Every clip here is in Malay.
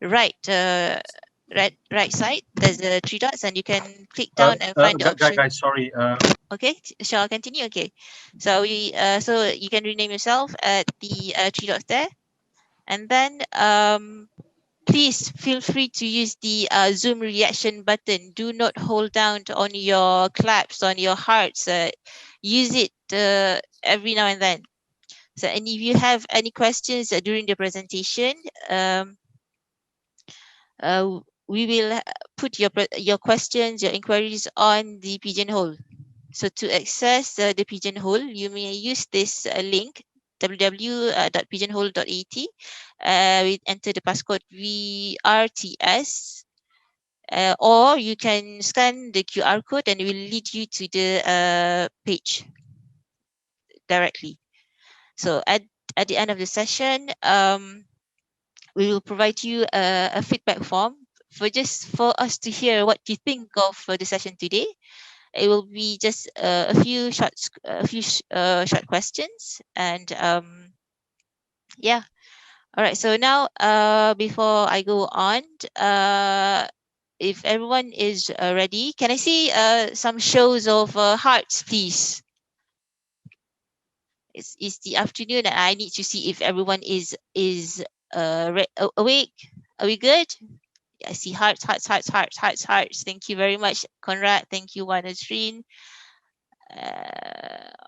right, right side. There's the three dots, and you can click down and find the option. Guys, sorry. Okay, shall I continue? Okay, so so you can rename yourself at the three dots there, and then please feel free to use the Zoom reaction button. Do not hold down on your claps, on your hearts. Use it every now and then. So, and if you have any questions during the presentation, um, we will put your questions, your inquiries on the Pigeonhole. So to access the Pigeonhole, you may use this link www.pigeonhole.at. We enter the passcode VRTS, or you can scan the QR code and it will lead you to the page directly. So at the end of the session, we will provide you a feedback form for us to hear what you think of the session today. It will be just short questions, and yeah. All right. So now, before I go on, uh, if everyone is ready, can I see some shows of hearts, please? It's the afternoon, and I need to see if everyone is awake. Are we good? I see hearts, hearts, hearts, hearts, hearts, hearts. Thank you very much, Conrad. Thank you, Wanasreen.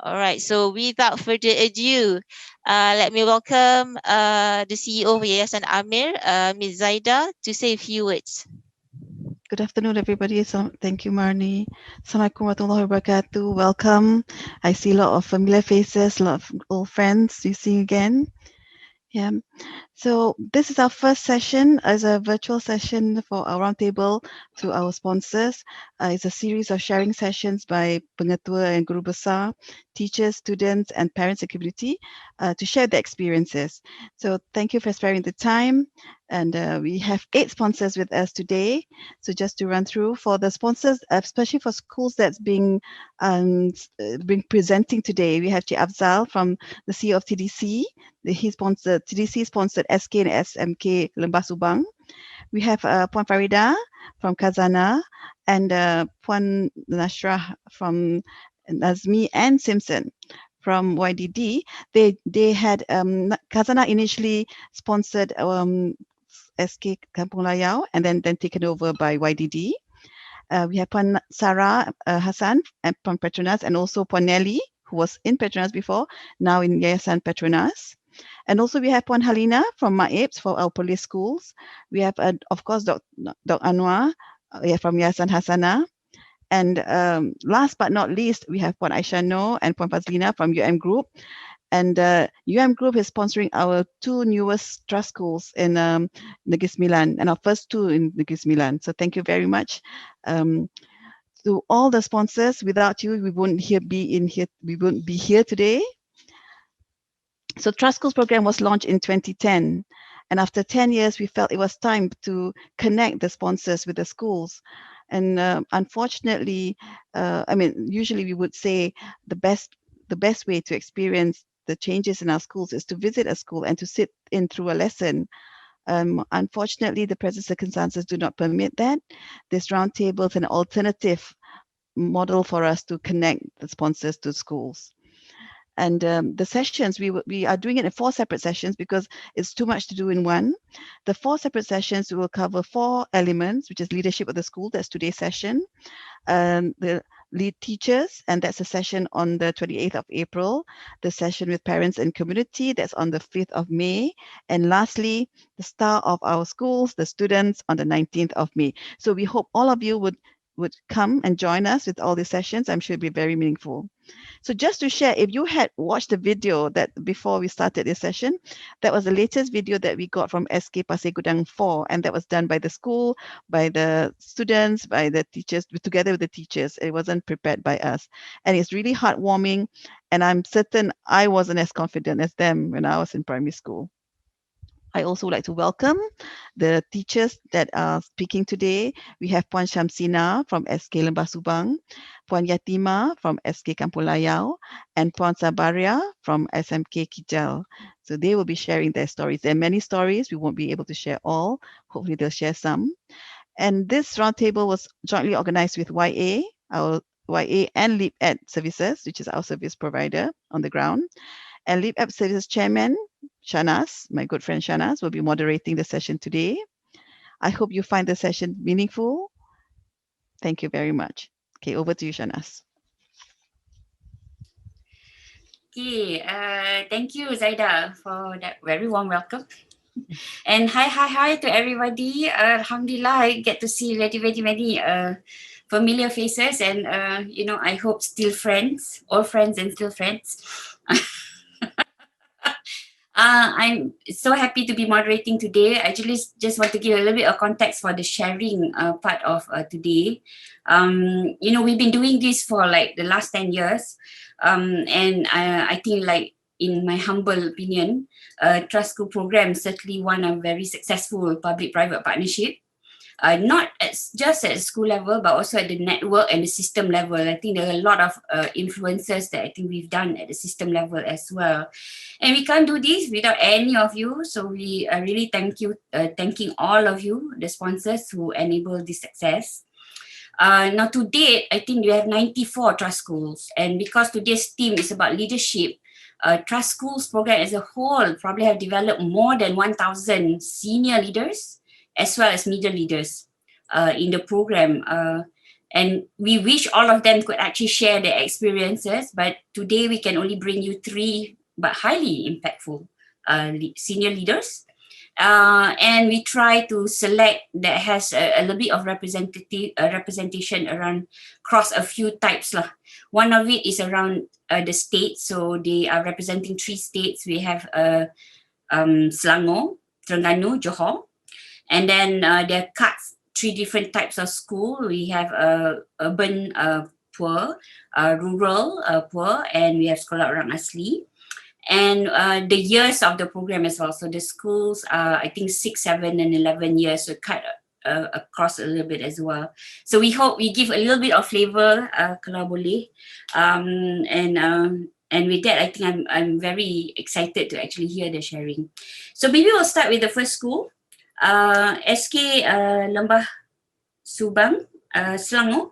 All right. So without further ado, let me welcome the CEO of Yayasan Amir, Ms. Zaida, to say a few words. Good afternoon, everybody. So, thank you, Marnie. Assalamualaikum warahmatullahi wabarakatuh. Welcome. I see a lot of familiar faces, a lot of old friends. You see again. Yeah. So this is our first session as a virtual session for our roundtable to our sponsors. It's a series of sharing sessions by pengetua and guru besar, teachers, students, and parents and community to share their experiences. So thank you for sparing the time. And we have 8 sponsors with us today. So just to run through for the sponsors, especially for schools that's been presenting today, we have Cik Afzal from the CEO of TDC. TDC sponsored SK and SMK Lembah Subang. We have Puan Farida from Kazana and Puan Nasrah from Nazmi and Simpson from YDD. They had Kazana initially sponsored SK Kampung Layau and then taken over by YDD. We have Puan Sarah Hassan from Petronas and also Puan Nelly, who was in Petronas before, now in Yayasan Petronas. And also we have Puan Halina from MAIPS for our police schools. We have, of course, Dr. Anwar from Yayasan Hasana. And last but not least, we have Puan Aisyah Noor and Puan Fazlina from UM Group. And UM Group is sponsoring our 2 newest trust schools in Negeri Sembilan, and our first 2 in Negeri Sembilan. So thank you very much. To all the sponsors, without you, we wouldn't be here today. So Trust Schools program was launched in 2010. And after 10 years, we felt it was time to connect the sponsors with the schools. And unfortunately, usually we would say the best way to experience the changes in our schools is to visit a school and to sit in through a lesson. Unfortunately, the present circumstances do not permit that. This roundtable is an alternative model for us to connect the sponsors to schools. And the sessions, we are doing it in 4 separate sessions because it's too much to do in one. The 4 separate sessions will cover 4 elements, which is leadership of the school. That's today's session. The lead teachers, and that's a session on the 28th of April. The session with parents and community, that's on the 5th of May. And lastly, the star of our schools, the students, on the 19th of May. So we hope all of you would come and join us with all these sessions. I'm sure it'll be very meaningful. So just to share, if you had watched the video that before we started this session, that was the latest video that we got from SK Pasir Gudang 4, and that was done by the school, by the students, by the teachers, together with the teachers. It wasn't prepared by us. And it's really heartwarming, and I'm certain I wasn't as confident as them when I was in primary school. I also would like to welcome the teachers that are speaking today. We have Puan Shamsina from SK Lembah Subang, Puan Yatima from SK Kampung Layau, and Puan Sabaria from SMK Kijal. So they will be sharing their stories. There are many stories. We won't be able to share all. Hopefully they'll share some. And this roundtable was jointly organized with our YA and LeapEd Services, which is our service provider on the ground. And LeapEd Services Chairman, Shanas, my good friend Shanas, will be moderating the session today. I hope you find the session meaningful. Thank you very much. Okay, over to you, Shanas. Okay, thank you, Zaida, for that very warm welcome. And hi to everybody. Alhamdulillah, I get to see very many familiar faces, and I hope still friends, all friends and still friends. I'm so happy to be moderating today. I actually just want to give a little bit of context for the sharing part of today. We've been doing this for like the last 10 years. And I think, like, in my humble opinion, Trust School program is certainly one of very successful public-private partnership. Not just at school level, but also at the network and the system level. I think there are a lot of influences that I think we've done at the system level as well. And we can't do this without any of you. So we really thanking all of you, the sponsors who enable this success. Now to date, I think we have 94 Trust Schools. And because today's theme is about leadership, Trust Schools program as a whole probably have developed more than 1,000 senior leaders as well as middle leaders in the program. And we wish all of them could actually share their experiences, but today we can only bring you 3 but highly impactful senior leaders. And we try to select that has a little bit of representation around across a few types. One of it is around the states, so they are representing 3 states. We have Selangor, Terengganu, Johor. And then there are cuts, 3 different types of school. We have urban poor, rural poor, and we have Sekolah Orang Asli. And the years of the program as well. So the schools are, I think, 6, 7, and 11 years, so cut across a little bit as well. So we hope we give a little bit of flavor, kalau boleh. And with that, I think I'm very excited to actually hear the sharing. So maybe we'll start with the first school. SK Lembah Subang, Selangor,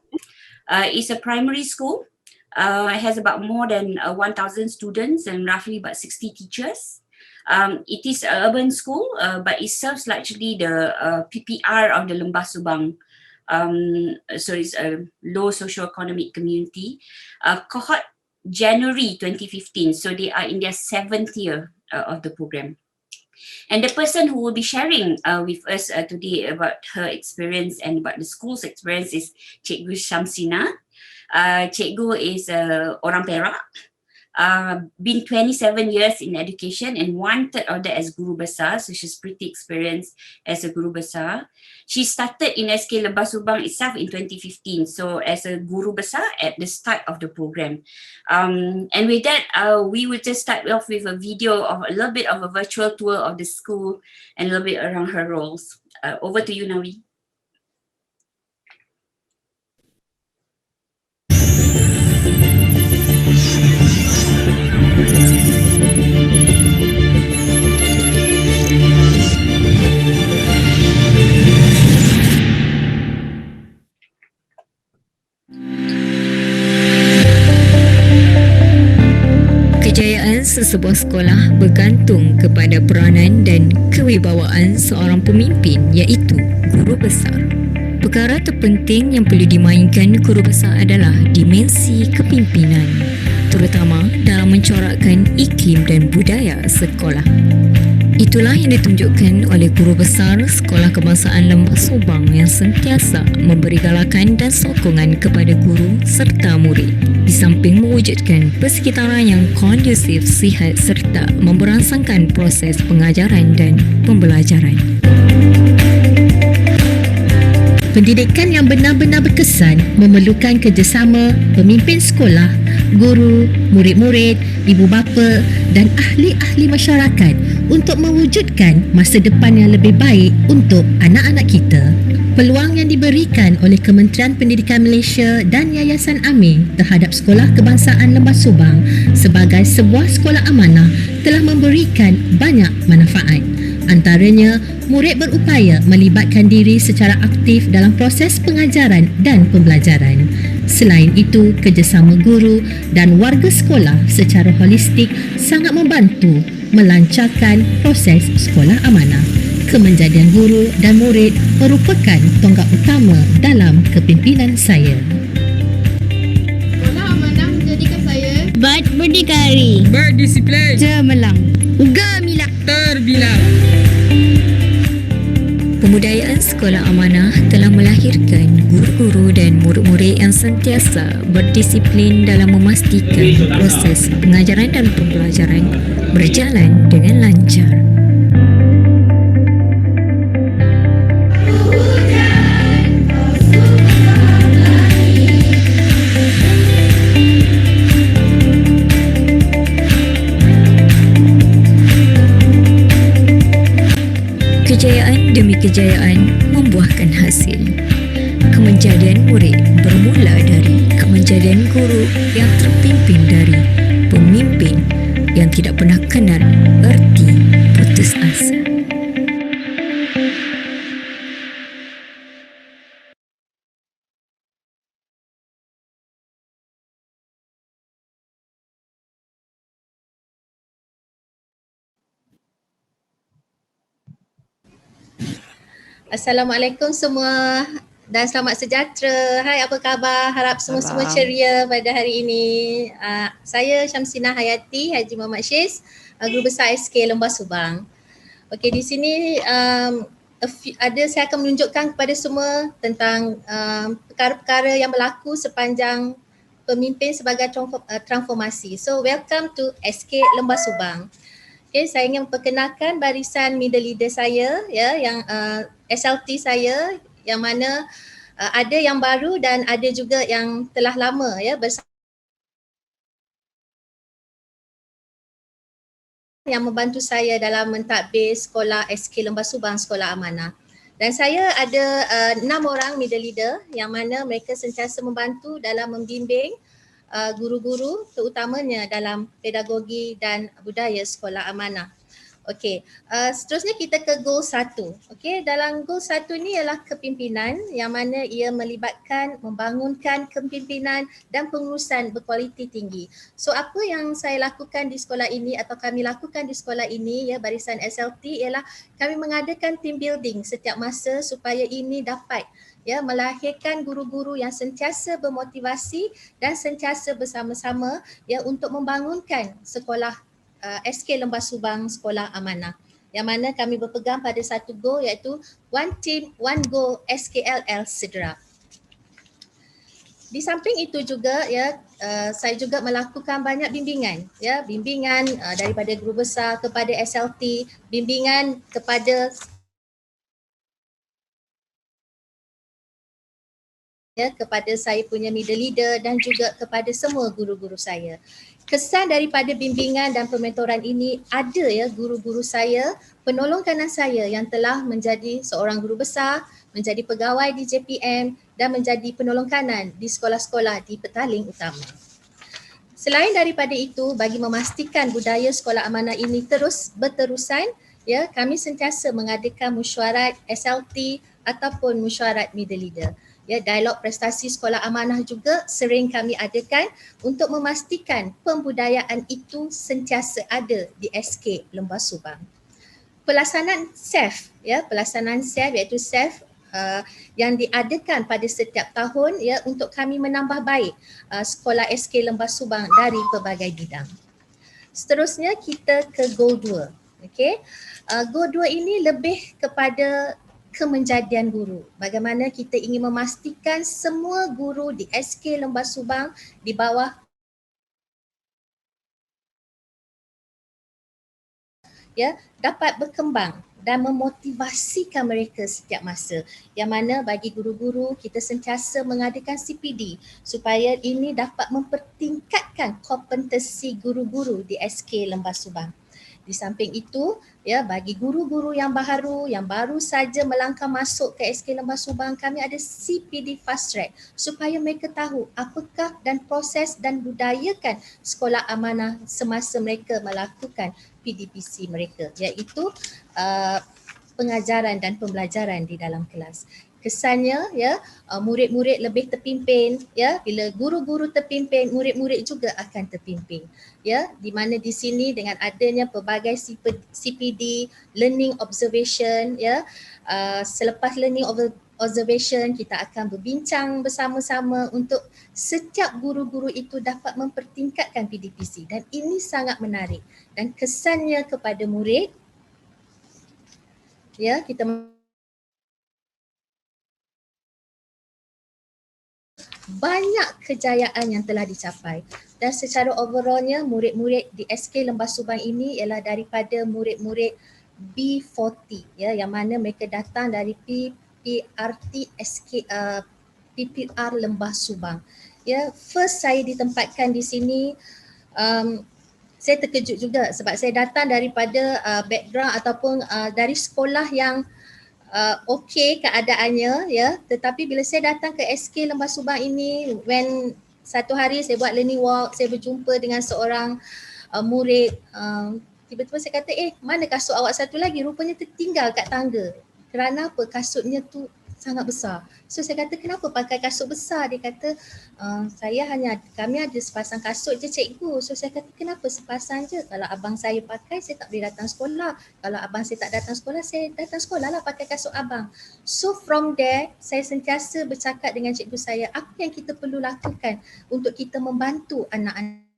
is a primary school. It has about more than 1,000 students and roughly about 60 teachers. It is an urban school, but it serves largely the PPR of the Lembah Subang. So it's a low socioeconomic community. Cohort January 2015, so they are in their 7th year of the program. And the person who will be sharing with us today about her experience and about the school's experience is Cikgu Shamsina. Cikgu is orang Perak, been 27 years in education and 1/3 of that as guru besar, so she's pretty experienced as a guru besar. She started in SK Lembah Subang itself in 2015, so as a guru besar at the start of the program. And with that, we will just start off with a video of a little bit of a virtual tour of the school and a little bit around her roles. Over to you, Nawi. Kejayaan sesebuah sekolah bergantung kepada peranan dan kewibawaan seorang pemimpin, iaitu guru besar. Perkara terpenting yang perlu dimainkan guru besar adalah dimensi kepimpinan, terutama dalam mencorakkan iklim dan budaya sekolah. Itulah yang ditunjukkan oleh guru besar Sekolah Kebangsaan Lembah Subang yang sentiasa memberi galakan dan sokongan kepada guru serta murid, di samping mewujudkan persekitaran yang kondusif, sihat serta memberangsangkan proses pengajaran dan pembelajaran. Pendidikan yang benar-benar berkesan memerlukan kerjasama pemimpin sekolah, guru, murid-murid, ibu bapa dan ahli-ahli masyarakat untuk mewujudkan masa depan yang lebih baik untuk anak-anak kita. Peluang yang diberikan oleh Kementerian Pendidikan Malaysia dan Yayasan Aming terhadap Sekolah Kebangsaan Lembah Subang sebagai sebuah sekolah amanah telah memberikan banyak manfaat. Antaranya, murid berupaya melibatkan diri secara aktif dalam proses pengajaran dan pembelajaran. Selain itu, kerjasama guru dan warga sekolah secara holistik sangat membantu melancarkan proses sekolah amanah. Kemenjadian guru dan murid merupakan tonggak utama dalam kepimpinan saya. Sekolah amanah menjadikan saya Berdikari, berdisiplin, cemerlang, gemilang, terbilang. Pembudayaan sekolah amanah telah melahirkan guru-guru dan murid-murid yang sentiasa berdisiplin dalam memastikan proses pengajaran dan pembelajaran berjalan dengan lancar. Kejayaan demi kejayaan membuahkan hasil. Kemenjadian murid bermula dari kemenjadian guru yang terpimpin dari pemimpin yang tidak pernah kenal erti putus asa. Assalamualaikum semua dan selamat sejahtera. Hai, apa khabar? Harap semua-semua ceria pada hari ini. Saya Syamsina Hayati Haji Muhammad Syiz, Guru Besar SK Lembah Subang. Okey, di sini saya akan menunjukkan kepada semua tentang perkara-perkara yang berlaku sepanjang pemimpin sebagai transformasi. So, welcome to SK Lembah Subang. Okay, saya ingin memperkenalkan barisan middle leader saya, ya, yang SLT saya, yang mana ada yang baru dan ada juga yang telah lama, ya, bersama yang membantu saya dalam mentadbir sekolah SK Lembah Subang, sekolah amanah. Dan saya ada 6 orang middle leader yang mana mereka sentiasa membantu dalam membimbing guru-guru terutamanya dalam pedagogi dan budaya sekolah amanah. Okey, seterusnya kita ke goal 1. Okey, dalam goal 1 ni ialah kepimpinan yang mana ia melibatkan membangunkan kepimpinan dan pengurusan berkualiti tinggi. So apa yang saya lakukan di sekolah ini atau kami lakukan di sekolah ini, ya, barisan SLT, ialah kami mengadakan team building setiap masa supaya ini dapat, ya, melahirkan guru-guru yang sentiasa bermotivasi dan sentiasa bersama-sama, ya, untuk membangunkan sekolah SK Lembah Subang, sekolah amanah, yang mana kami berpegang pada satu goal, iaitu One Team, One Goal SKLL Sedera. Di samping itu juga, ya, saya juga melakukan banyak bimbingan, ya, bimbingan daripada guru besar kepada SLT, bimbingan kepada, ya, kepada saya punya middle leader dan juga kepada semua guru-guru saya. Kesan daripada bimbingan dan pementoran ini ada, ya, guru-guru saya, penolong kanan saya yang telah menjadi seorang guru besar, menjadi pegawai di JPM dan menjadi penolong kanan di sekolah-sekolah di Petaling Utama. Selain daripada itu, bagi memastikan budaya sekolah amanah ini terus berterusan, ya, kami sentiasa mengadakan mesyuarat SLT ataupun mesyuarat middle leader. Ya, dialog prestasi sekolah amanah juga sering kami adakan untuk memastikan pembudayaan itu sentiasa ada di SK Lembah Subang. Pelaksanaan SEF, ya, pelaksanaan SEF iaitu SEF yang diadakan pada setiap tahun, ya, untuk kami menambah baik sekolah SK Lembah Subang dari pelbagai bidang. Seterusnya kita ke goal 2. Okey. Goal 2 ini lebih kepada kemenjadian guru. Bagaimana kita ingin memastikan semua guru di SK Lembah Subang di bawah, ya dapat berkembang dan memotivasikan mereka setiap masa. Yang mana bagi guru-guru kita sentiasa mengadakan CPD supaya ini dapat mempertingkatkan kompetensi guru-guru di SK Lembah Subang. Di samping itu, ya bagi guru-guru yang baru saja melangkah masuk ke SK Lembah Subang, kami ada CPD Fast Track supaya mereka tahu apakah dan proses dan budayakan sekolah amanah semasa mereka melakukan PDPC mereka, iaitu pengajaran dan pembelajaran di dalam kelas. Kesannya murid-murid lebih terpimpin, bila guru-guru terpimpin, murid-murid juga akan terpimpin, di mana di sini dengan adanya pelbagai CPD, learning observation, selepas learning observation kita akan berbincang bersama-sama untuk setiap guru-guru itu dapat mempertingkatkan PDPC, dan ini sangat menarik. Dan kesannya kepada murid, kita banyak kejayaan yang telah dicapai, dan secara overallnya murid-murid di SK Lembah Subang ini ialah daripada murid-murid B40, yang mana mereka datang dari PPRT SK PPR Lembah Subang. First saya ditempatkan di sini, saya terkejut juga sebab saya datang daripada background ataupun dari sekolah yang okey keadaannya, tetapi bila saya datang ke SK Lembah Subang ini, when satu hari saya buat learning walk, saya berjumpa dengan seorang murid, tiba-tiba saya kata, mana kasut awak satu lagi? Rupanya tertinggal kat tangga. Kerana apa? Kasutnya tu sangat besar. So saya kata, kenapa pakai kasut besar? Dia kata, kami ada sepasang kasut je cikgu. So saya kata, kenapa sepasang je? Kalau abang saya pakai, saya tak boleh datang sekolah. Kalau abang saya tak datang sekolah, saya datang sekolah lah pakai kasut abang. So from there, saya sentiasa bercakap dengan cikgu saya, apa yang kita perlu lakukan untuk kita membantu anak-anak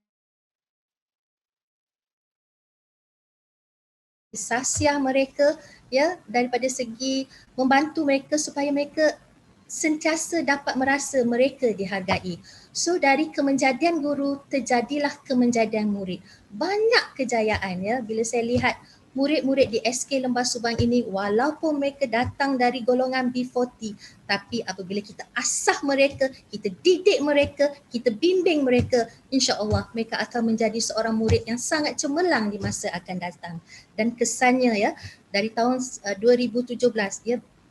sasiah mereka, daripada segi membantu mereka supaya mereka sentiasa dapat merasa mereka dihargai. So dari kemenjadian guru terjadilah kemenjadian murid. Banyak kejayaan, bila saya lihat murid-murid di SK Lembah Subang ini, walaupun mereka datang dari golongan B40, tapi apabila kita asah mereka, kita didik mereka, kita bimbing mereka, insya-Allah mereka akan menjadi seorang murid yang sangat cemerlang di masa akan datang. Dan kesannya, dari tahun 2017,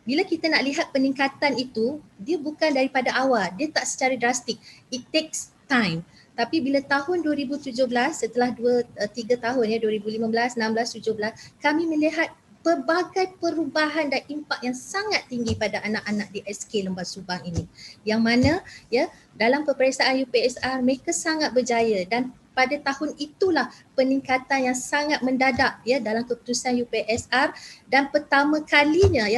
bila kita nak lihat peningkatan itu, dia bukan daripada awal, dia tak secara drastik. It takes time. Tapi bila tahun 2017, setelah 3 tahun, 2015, 16, 17, kami melihat pelbagai perubahan dan impak yang sangat tinggi pada anak-anak di SK Lembah Subang ini. Yang mana dalam peperiksaan UPSR mereka sangat berjaya, dan pada tahun itulah peningkatan yang sangat mendadak dalam keputusan UPSR, dan pertama kalinya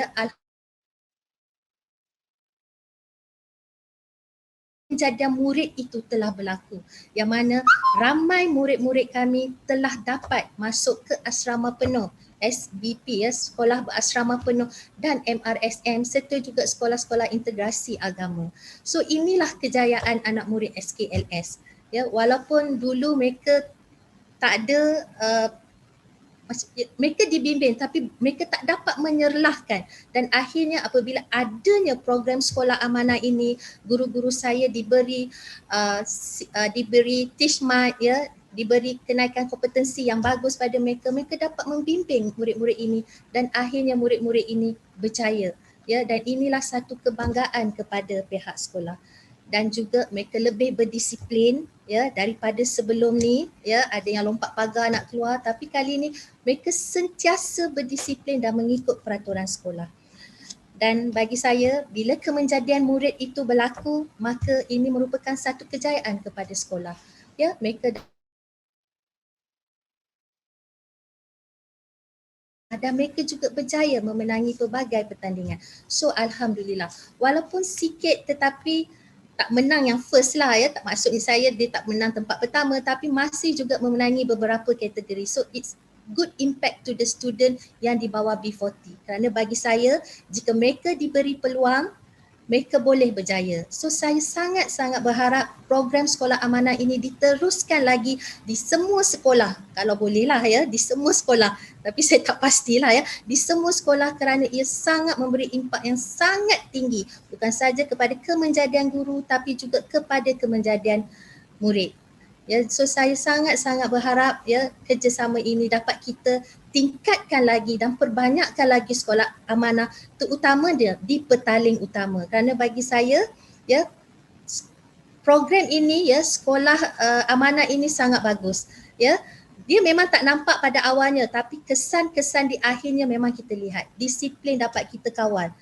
penjadian murid itu telah berlaku, yang mana ramai murid-murid kami telah dapat masuk ke asrama penuh, SBP, sekolah berasrama penuh, dan MRSM serta juga sekolah-sekolah integrasi agama. So inilah kejayaan anak murid SKLS. Walaupun dulu mereka tak ada mereka dibimbing tapi mereka tak dapat menyerlahkan, dan akhirnya apabila adanya program sekolah amanah ini, guru-guru saya diberi teach mic, diberi kenaikan kompetensi yang bagus pada mereka, mereka dapat membimbing murid-murid ini, dan akhirnya murid-murid ini berjaya, dan inilah satu kebanggaan kepada pihak sekolah. Dan juga mereka lebih berdisiplin daripada sebelum ni, ada yang lompat pagar nak keluar, tapi kali ni mereka sentiasa berdisiplin dan mengikut peraturan sekolah. Dan bagi saya, bila kemenjadian murid itu berlaku, maka ini merupakan satu kejayaan kepada sekolah. Mereka dan mereka juga berjaya memenangi pelbagai pertandingan. So alhamdulillah, walaupun sikit tetapi tak menang yang first lah, tak maksudnya saya dia tak menang tempat pertama, tapi masih juga memenangi beberapa kategori. So it's good impact to the student yang di bawah B40. Kerana bagi saya, jika mereka diberi peluang, mereka boleh berjaya. So saya sangat-sangat berharap program sekolah amanah ini diteruskan lagi di semua sekolah, kalau bolehlah ya, di semua sekolah. Tapi saya tak pastilah ya, di semua sekolah, kerana ia sangat memberi impak yang sangat tinggi, bukan saja kepada kemenjadian guru tapi juga kepada kemenjadian murid. Ya, so saya sangat-sangat berharap ya kerjasama ini dapat kita tingkatkan lagi dan perbanyakkan lagi sekolah amanah, terutama dia di Petaling Utama. Kerana bagi saya ya, program ini ya, sekolah amanah ini sangat bagus. Ya, dia memang tak nampak pada awalnya, tapi kesan-kesan di akhirnya memang kita lihat. Disiplin dapat kita kawal.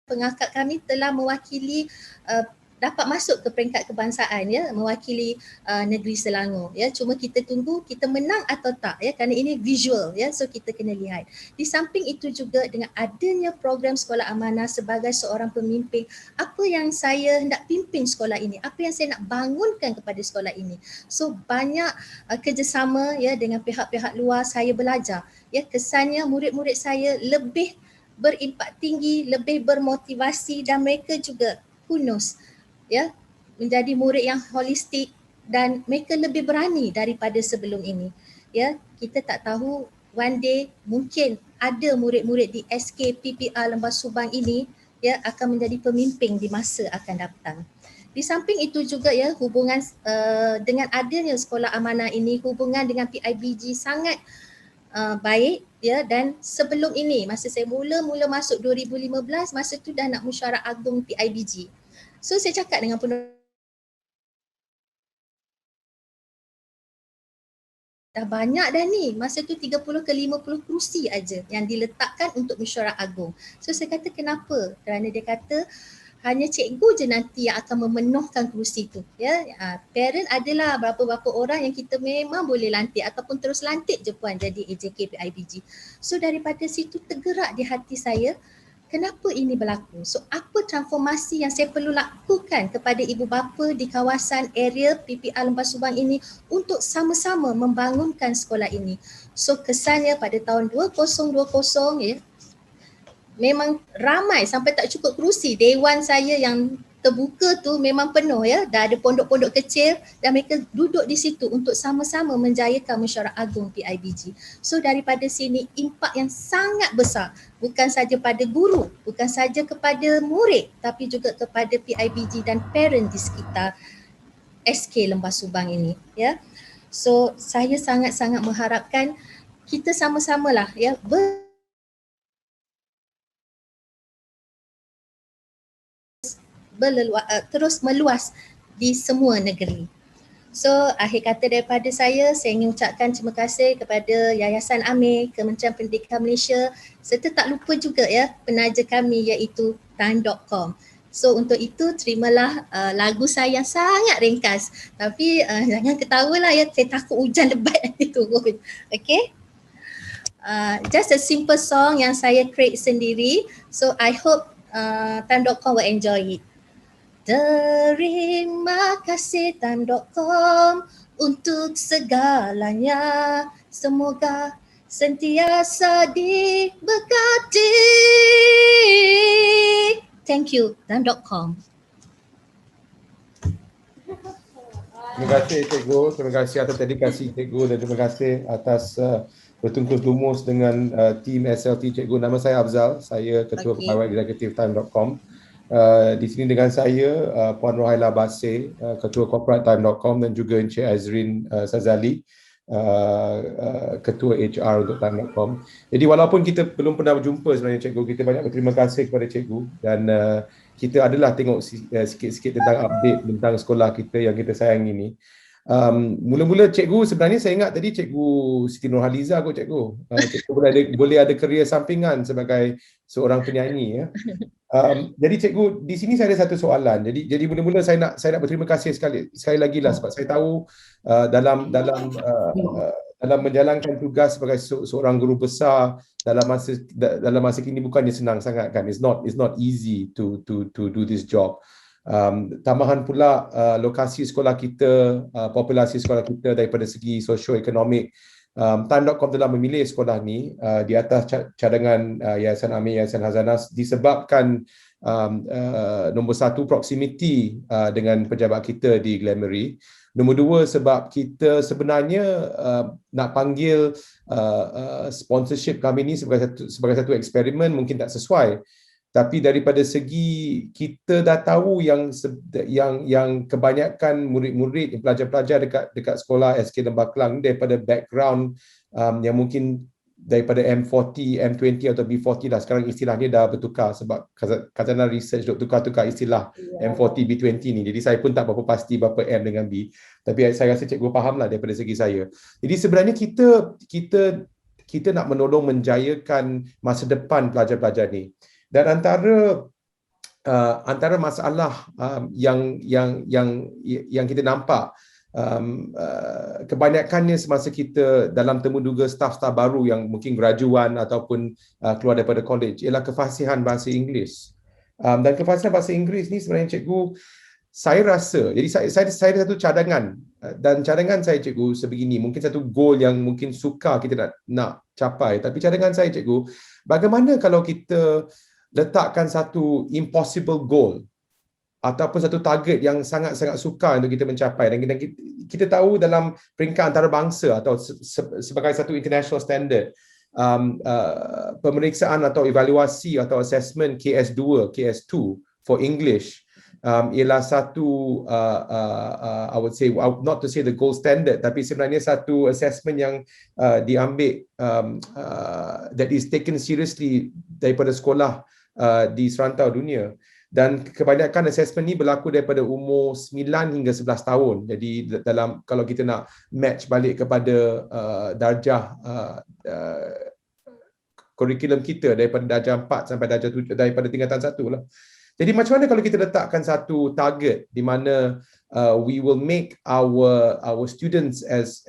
Pengakak kami telah mewakili dapat masuk ke peringkat kebangsaan ya, mewakili negeri Selangor ya. Cuma kita tunggu kita menang atau tak ya, kerana ini visual ya, so kita kena lihat. Di samping itu juga dengan adanya program sekolah amanah sebagai seorang pemimpin, apa yang saya hendak pimpin sekolah ini, apa yang saya nak bangunkan kepada sekolah ini. So banyak kerjasama ya dengan pihak-pihak luar, saya belajar ya, kesannya murid-murid saya lebih berimpak tinggi, lebih bermotivasi dan mereka juga hunus ya, menjadi murid yang holistik dan mereka lebih berani daripada sebelum ini. Ya, kita tak tahu one day mungkin ada murid-murid di SK PPR Lembah Subang ini ya akan menjadi pemimpin di masa akan datang. Di samping itu juga ya, hubungan dengan adanya sekolah amanah ini, hubungan dengan PIBG sangat baik ya, dan sebelum ini masa saya mula masuk 2015, masa tu dah nak mesyuarat agung PIBG. So saya cakap dengan dah banyak dah ni, masa tu 30 ke 50 kerusi aja yang diletakkan untuk mesyuarat agung. So saya kata kenapa? Kerana dia kata hanya cikgu je nanti yang akan memenuhkan kerusi tu ya. Parent adalah berapa-berapa orang yang kita memang boleh lantik ataupun terus lantik je puan jadi AJK PIBG. So daripada situ tergerak di hati saya, kenapa ini berlaku? So apa transformasi yang saya perlu lakukan kepada ibu bapa di kawasan area PPR Lembah Subang ini untuk sama-sama membangunkan sekolah ini. So kesannya pada tahun 2020 ya, memang ramai sampai tak cukup kerusi. Dewan saya yang terbuka tu memang penuh ya. Dah ada pondok-pondok kecil dan mereka duduk di situ untuk sama-sama menjayakan mesyuarat agung PIBG. So daripada sini impak yang sangat besar. Bukan saja pada guru, bukan saja kepada murid, tapi juga kepada PIBG dan parent di sekitar SK Lembah Subang ini ya. So saya sangat-sangat mengharapkan kita sama-samalah ya terus meluas di semua negeri. So akhir kata daripada saya ingin ucapkan terima kasih kepada Yayasan Amir, Kementerian Pendidikan Malaysia, serta tak lupa juga ya penaja kami iaitu Time.com. So untuk itu terimalah lagu saya yang sangat ringkas, tapi jangan ketawalah ya, saya takut hujan lebat nanti turun. Okay? Just a simple song yang saya create sendiri. So I hope Time.com will enjoy it. Terima kasih Time.com untuk segalanya. Semoga sentiasa diberkati. Thank you Time.com. Terima kasih Cikgu, terima kasih atas dedikasi Cikgu dan terima kasih atas bertungkus lumus dengan tim SLT Cikgu. Nama saya Afzal, saya Ketua Pegawai Eksekutif Time.com. Di sini dengan saya Puan Rohaila Basir, Ketua Corporate Time.com, dan juga Encik Azrin Sazali, Ketua HR untuk Time.com. Jadi walaupun kita belum pernah berjumpa sebenarnya Cikgu, kita banyak berterima kasih kepada Cikgu dan kita adalah tengok sikit-sikit tentang update tentang sekolah kita yang kita sayang ini. Mula-mula Cikgu, sebenarnya saya ingat tadi Cikgu Siti Nurhaliza kot Cikgu. Cikgu boleh ada kerjaya sampingan sebagai seorang penyanyi ya. Jadi Cikgu, di sini saya ada satu soalan. Jadi mula-mula saya nak berterima kasih sekali lagi lah, sebab saya tahu dalam menjalankan tugas sebagai seorang guru besar dalam masa kini bukannya senang sangat kan. It's not easy to do this job. Tambahan pula lokasi sekolah kita, populasi sekolah kita daripada segi sosioekonomik Time.com telah memilih sekolah ni di atas cadangan Yayasan Amir, Yayasan Hazanah disebabkan nombor satu, proximity dengan pejabat kita di Glamoury. Nombor dua, sebab kita sebenarnya nak panggil sponsorship kami ni sebagai satu eksperimen mungkin tak sesuai. Tapi daripada segi kita dah tahu yang kebanyakan murid-murid, pelajar-pelajar dekat sekolah SK Lembah Kelang daripada background yang mungkin daripada M40, M20 atau B40 lah. Sekarang istilahnya dah bertukar sebab Khazanah Research duk tukar-tukar istilah M40, B20 ni. Jadi saya pun tak berapa pasti berapa M dengan B. Tapi saya rasa cikgu faham lah daripada segi saya. Jadi sebenarnya kita nak menolong menjayakan masa depan pelajar-pelajar ni. Dan antara masalah yang kita nampak kebanyakannya semasa kita dalam temuduga staf-staf baru yang mungkin graduan ataupun keluar daripada college ialah kefasihan bahasa Inggeris. Dan kefasihan bahasa Inggeris ni sebenarnya cikgu, saya rasa, jadi saya ada satu cadangan, dan cadangan saya cikgu sebegini, mungkin satu goal yang mungkin sukar kita nak capai, tapi cadangan saya cikgu, bagaimana kalau kita letakkan satu impossible goal ataupun satu target yang sangat-sangat sukar untuk kita mencapai, dan kita tahu dalam peringkat antarabangsa atau sebagai satu international standard, pemeriksaan atau evaluasi atau assessment KS2, KS2 for English ialah satu I would say, not to say the gold standard, tapi sebenarnya satu assessment yang diambil that is taken seriously daripada sekolah di serantau dunia. Dan kebanyakan assessment ni berlaku daripada umur 9 hingga 11 tahun. Jadi dalam, kalau kita nak match balik kepada darjah kurikulum kita daripada darjah 4 sampai darjah 7, daripada tingkatan 1 lah. Jadi macam mana kalau kita letakkan satu target di mana we will make our students as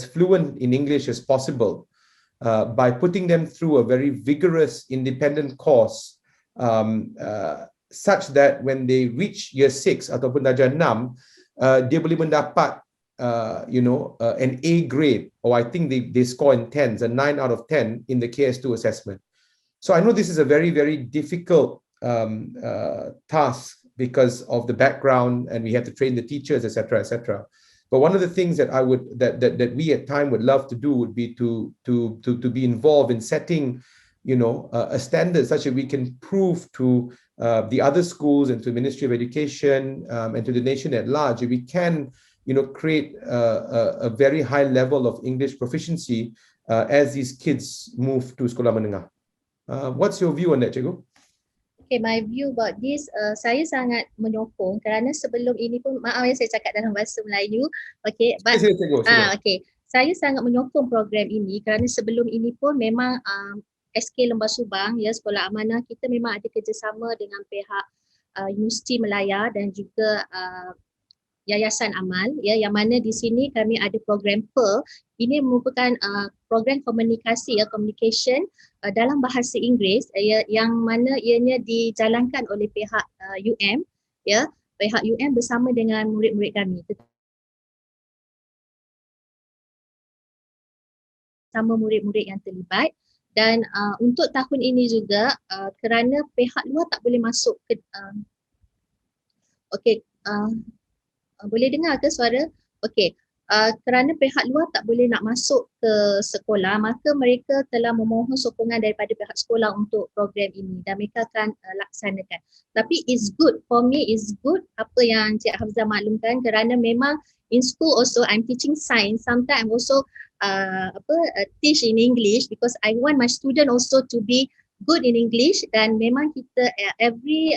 fluent in English as possible by putting them through a very vigorous independent course, such that when they reach year 6 ataupun darjah 6, dia boleh mendapat an A grade, or I think they score in 10s, a 9 out of 10 in the KS2 assessment. So I know this is a very, very difficult task because of the background, and we have to train the teachers, etc., etc. But one of the things that that we at time would love to do would be to be involved in setting, a standard such that we can prove to the other schools and to the Ministry of Education and to the nation at large that we can, create a very high level of English proficiency as these kids move to sekolah menengah. What's your view on that, Cikgu? Okay, my view about this, saya sangat menyokong kerana sebelum ini pun, maaf ya saya cakap dalam bahasa Melayu, okay, but okay, saya sangat menyokong program ini kerana sebelum ini pun memang SK Lembah Subang, ya, Sekolah Amanah, kita memang ada kerjasama dengan pihak Universiti Melaya dan juga Yayasan Amal, ya, yang mana di sini kami ada program PER. Ini merupakan program komunikasi, ya, communication dalam bahasa Inggeris, yang mana ianya dijalankan oleh pihak UM, ya, pihak UM bersama dengan murid-murid kami. Sama murid-murid yang terlibat. Dan untuk tahun ini juga kerana pihak luar tak boleh masuk ke boleh dengar ke suara? Okey. Kerana pihak luar tak boleh nak masuk ke sekolah, maka mereka telah memohon sokongan daripada pihak sekolah untuk program ini dan mereka akan laksanakan. Tapi it's good, for me it's good apa yang Cik Hafzah maklumkan, kerana memang in school also I'm teaching science, sometimes I'm also teach in English because I want my student also to be good in English. Dan memang kita every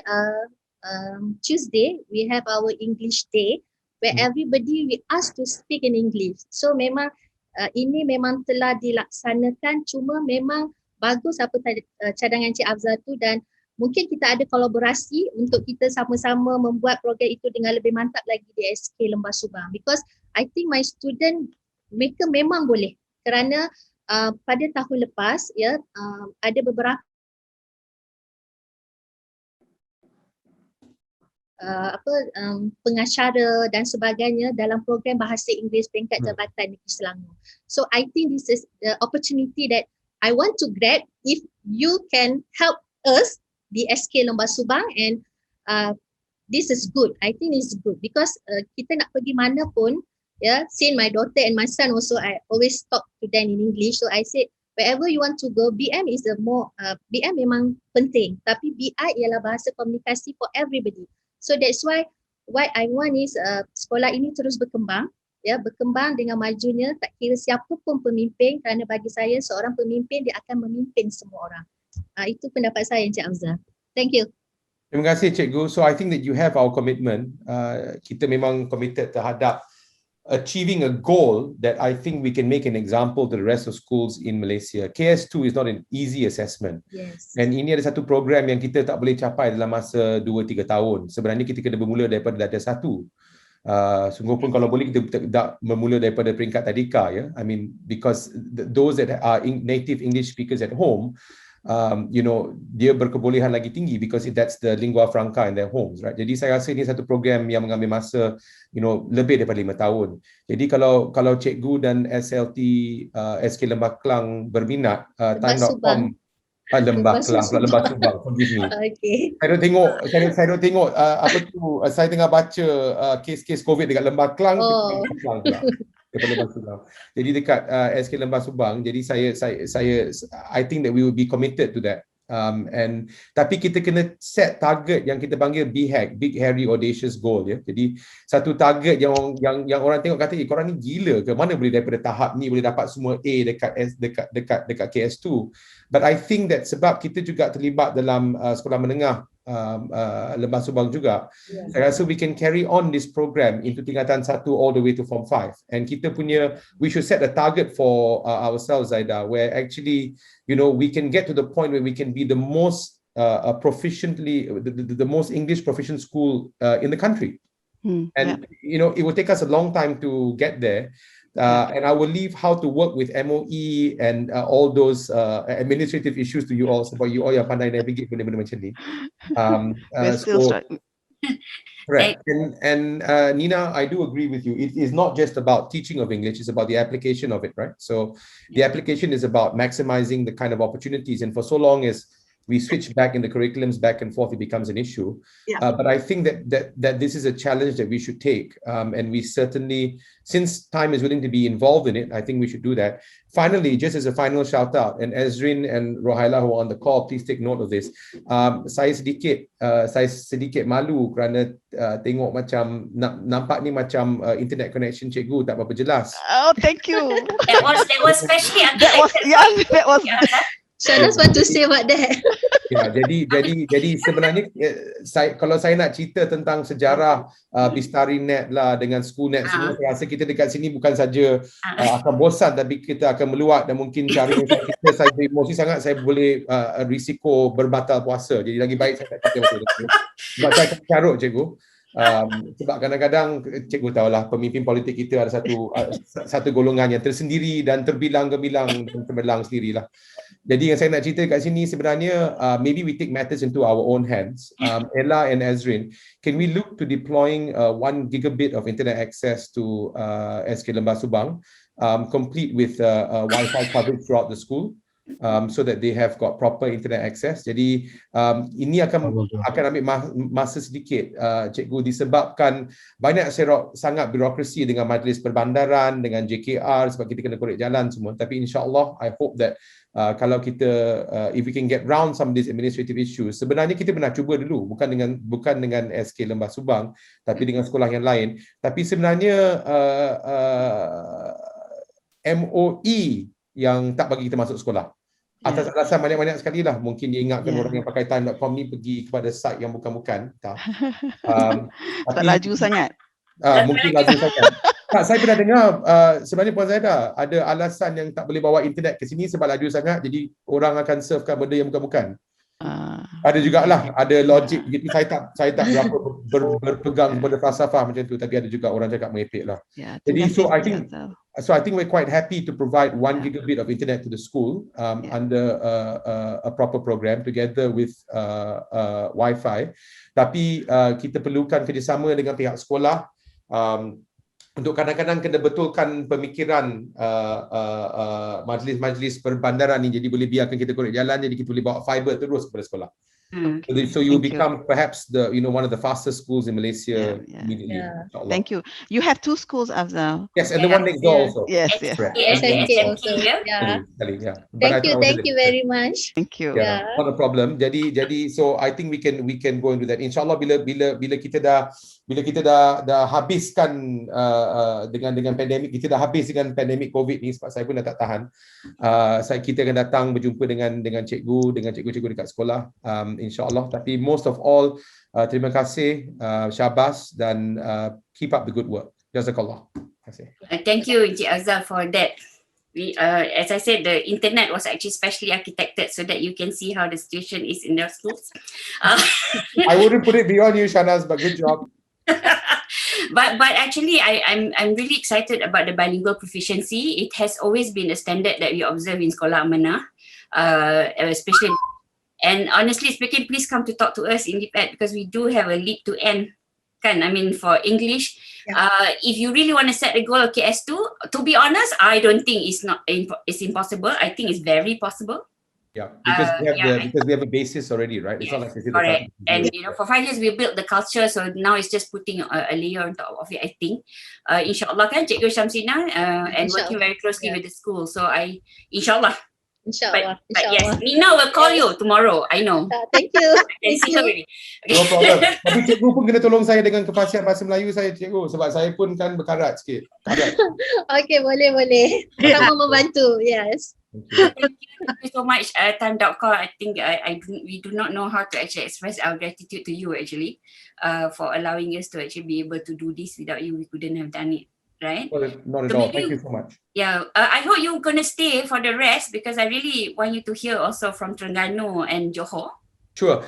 Tuesday we have our English day where everybody we ask to speak in English. So memang ini memang telah dilaksanakan, cuma memang bagus apa cadangan Cik Hafzah tu, dan mungkin kita ada kolaborasi untuk kita sama-sama membuat program itu dengan lebih mantap lagi di SK Lembah Subang, because I think my student mereka memang boleh, kerana pada tahun lepas, ya, ada beberapa pengacara dan sebagainya dalam program bahasa Inggeris peringkat Jabatan Negeri Selangor. So I think this is the opportunity that I want to grab if you can help us di SK Lembah Subang, and this is good. I think this is good because kita nak pergi mana pun, seeing my daughter and my son also, I always talk to them in English. So I said wherever you want to go, BM is the more BM memang penting, tapi BI ialah bahasa komunikasi for everybody. So that's why what I want is sekolah ini terus berkembang, berkembang dengan majunya, tak kira siapa pun pemimpin, kerana bagi saya seorang pemimpin dia akan memimpin semua orang. Itu pendapat saya, Encik Afzal. Thank you. Terima kasih Cikgu. So I think that you have our commitment. Kita memang committed terhadap achieving a goal that I think we can make an example to the rest of schools in Malaysia. KS2 is not an easy assessment. Yes. And ini ada satu program yang kita tak boleh capai dalam masa 2-3 tahun. Sebenarnya kita kena bermula daripada darjah 1. Sungguh pun kalau boleh kita tak bermula daripada peringkat tadika, I mean, because those that are native English speakers at home, dia berkebolehan lagi tinggi because that's the lingua franca in their homes, right? Jadi saya rasa ini satu program yang mengambil masa, lebih daripada 5 tahun. Jadi kalau cikgu dan SLT SK Lembah Kelang berminat, time.com Lembah Kelang, Lembah Subang, forgive me. Okay. Saya dah tengok saya tengah baca kes-kes COVID dekat Lembah Kelang, daripada Lembah Subang. Jadi dekat SK Lembah Subang. Jadi I think that we will be committed to that. Tapi kita kena set target yang kita panggil BHAG, Big Hairy Audacious Goal, Jadi satu target yang orang tengok kata, korang ni gila ke? Mana boleh daripada tahap ni boleh dapat semua A dekat KS2. But I think that sebab kita juga terlibat dalam sekolah menengah Lembah Subang juga, saya rasa we can carry on this program into tingkatan 1 all the way to Form 5. And we should set a target for ourselves, Zaida, where actually, we can get to the point where we can be the most the most English proficient school in the country. And it will take us a long time to get there. And I will leave how to work with MOE and all those administrative issues to you all, sebab you all yang pandai navigate benda-benda macam ni. Correct. And Nina, I do agree with you. It is not just about teaching of English, it's about the application of it, right? So the application is about maximizing the kind of opportunities, and for so long as we switch back in the curriculums back and forth, it becomes an issue. But I think that this is a challenge that we should take, and we certainly, since time is willing to be involved in it, I think we should do that. Finally, just as a final shout out, and Ezrin and Rohaila who are on the call, please take note of this. Saya sedikit malu kerana tengok macam nampak ni macam internet connection cikgu tak berapa jelas. Oh, thank you. That was especially that was Shanas want to say about that. Jadi sebenarnya kalau saya nak cerita tentang sejarah BistariNet lah dengan SchoolNet semua, saya rasa kita dekat sini bukan saja akan bosan, tapi kita akan meluat, dan mungkin cara saya emosi sangat, saya boleh risiko berbatal puasa. Jadi lagi baik saya tak cerita pasal itu. Sebab saya akan carut cikgu. Sebab kadang-kadang cikgu tahulah pemimpin politik kita ada satu golongan yang tersendiri dan terbilang-bilang dan terbelang sendirilah. Jadi yang saya nak cerita kat sini sebenarnya, maybe we take matters into our own hands. Ella and Ezrin, can we look to deploying 1 gigabit of internet access to SK Lembah Subang, complete with Wi-Fi coverage throughout the school, so that they have got proper internet access. Jadi ini akan ambil masa sedikit, cikgu, disebabkan banyak sangat birokrasi dengan Majlis Perbandaran, dengan JKR, sebab kita kena korek jalan semua. Tapi insyaAllah, I hope that kalau kita if we can get round some of these administrative issues. Sebenarnya kita pernah cuba dulu, bukan dengan SK Lembah Subang, tapi dengan sekolah yang lain. Tapi sebenarnya MOE yang tak bagi kita masuk sekolah. Atas alasan banyak-banyak sekali lah. Mungkin dia ingatkan orang yang pakai time.com ni pergi kepada site yang bukan-bukan. Tak laju sangat. Mungkin laju sangat. Tak, saya pernah dengar sebenarnya Puan Zaida ada alasan yang tak boleh bawa internet ke sini sebab laju sangat, jadi orang akan surfkan benda yang bukan-bukan. Ada jugalah, ada logik begitu. Saya tak berapa berpegang pada falsafah macam tu, tapi ada juga orang cakap merepek lah. Jadi so I think So I think we're quite happy to provide 1 gigabit of internet to the school under a proper program together with Wi-Fi. Tapi kita perlukan kerjasama dengan pihak sekolah untuk kadang-kadang kena betulkan pemikiran majlis-majlis perbandaran ni. Jadi boleh biarkan kita korek jalan, jadi kita boleh bawa fiber terus kepada sekolah. So you become perhaps one of the fastest schools in Malaysia immediately. insyaAllah. Thank you. You have 2 schools, Afzal. Yes, and the one next door also. Yes. SMK also. Thank you very much. Thank you. Not a problem. Jadi so I think we can go into that. InsyaAllah bila kita dah habiskan dengan pandemik, kita dah habis dengan pandemik COVID ni, sebab saya pun dah tak tahan. Kita akan datang berjumpa dengan cikgu-cikgu dekat sekolah, insyaAllah. Tapi most of all, terima kasih, syabas, dan keep up the good work. Jazakallah. Terima kasih. Thank you, Encik Afzal, for that. As I said, the internet was actually specially architected so that you can see how the situation is in their schools. I wouldn't put it beyond you, Shahnaz, but good job. But actually, I'm really excited about the bilingual proficiency. It has always been a standard that we observe in Sekolah Amanah, especially. And honestly speaking, please come to talk to us in DPED, because we do have a lead to end. I mean, for English, if you really want to set a goal of KS2, to be honest, I don't think it's impossible. I think it's very possible. Yeah, because we have a basis already, right? It's not like correct. And for 5 years we built the culture, so now it's just putting a layer on top of it. I think, insyaAllah kan, Cikgu Syamsina, and working very closely with the school. So InsyaAllah. InsyaAllah. But yes, Nina will call you tomorrow. I know. Thank you. I see her already. Okay. No problem. Tapi cikgu pun kena tolong saya dengan kefasihan bahasa Melayu saya, cikgu, sebab saya pun kan berkarat sikit. Okay, boleh. Sama membantu. Yes. Thank you so much, Time.com. I think we do not know how to actually express our gratitude to you actually, for allowing us to actually be able to do this. Without you, we couldn't have done it. Right? Not at all. Thank you so much. Yeah, I hope you're gonna stay for the rest, because I really want you to hear also from Terengganu and Johor. Sure.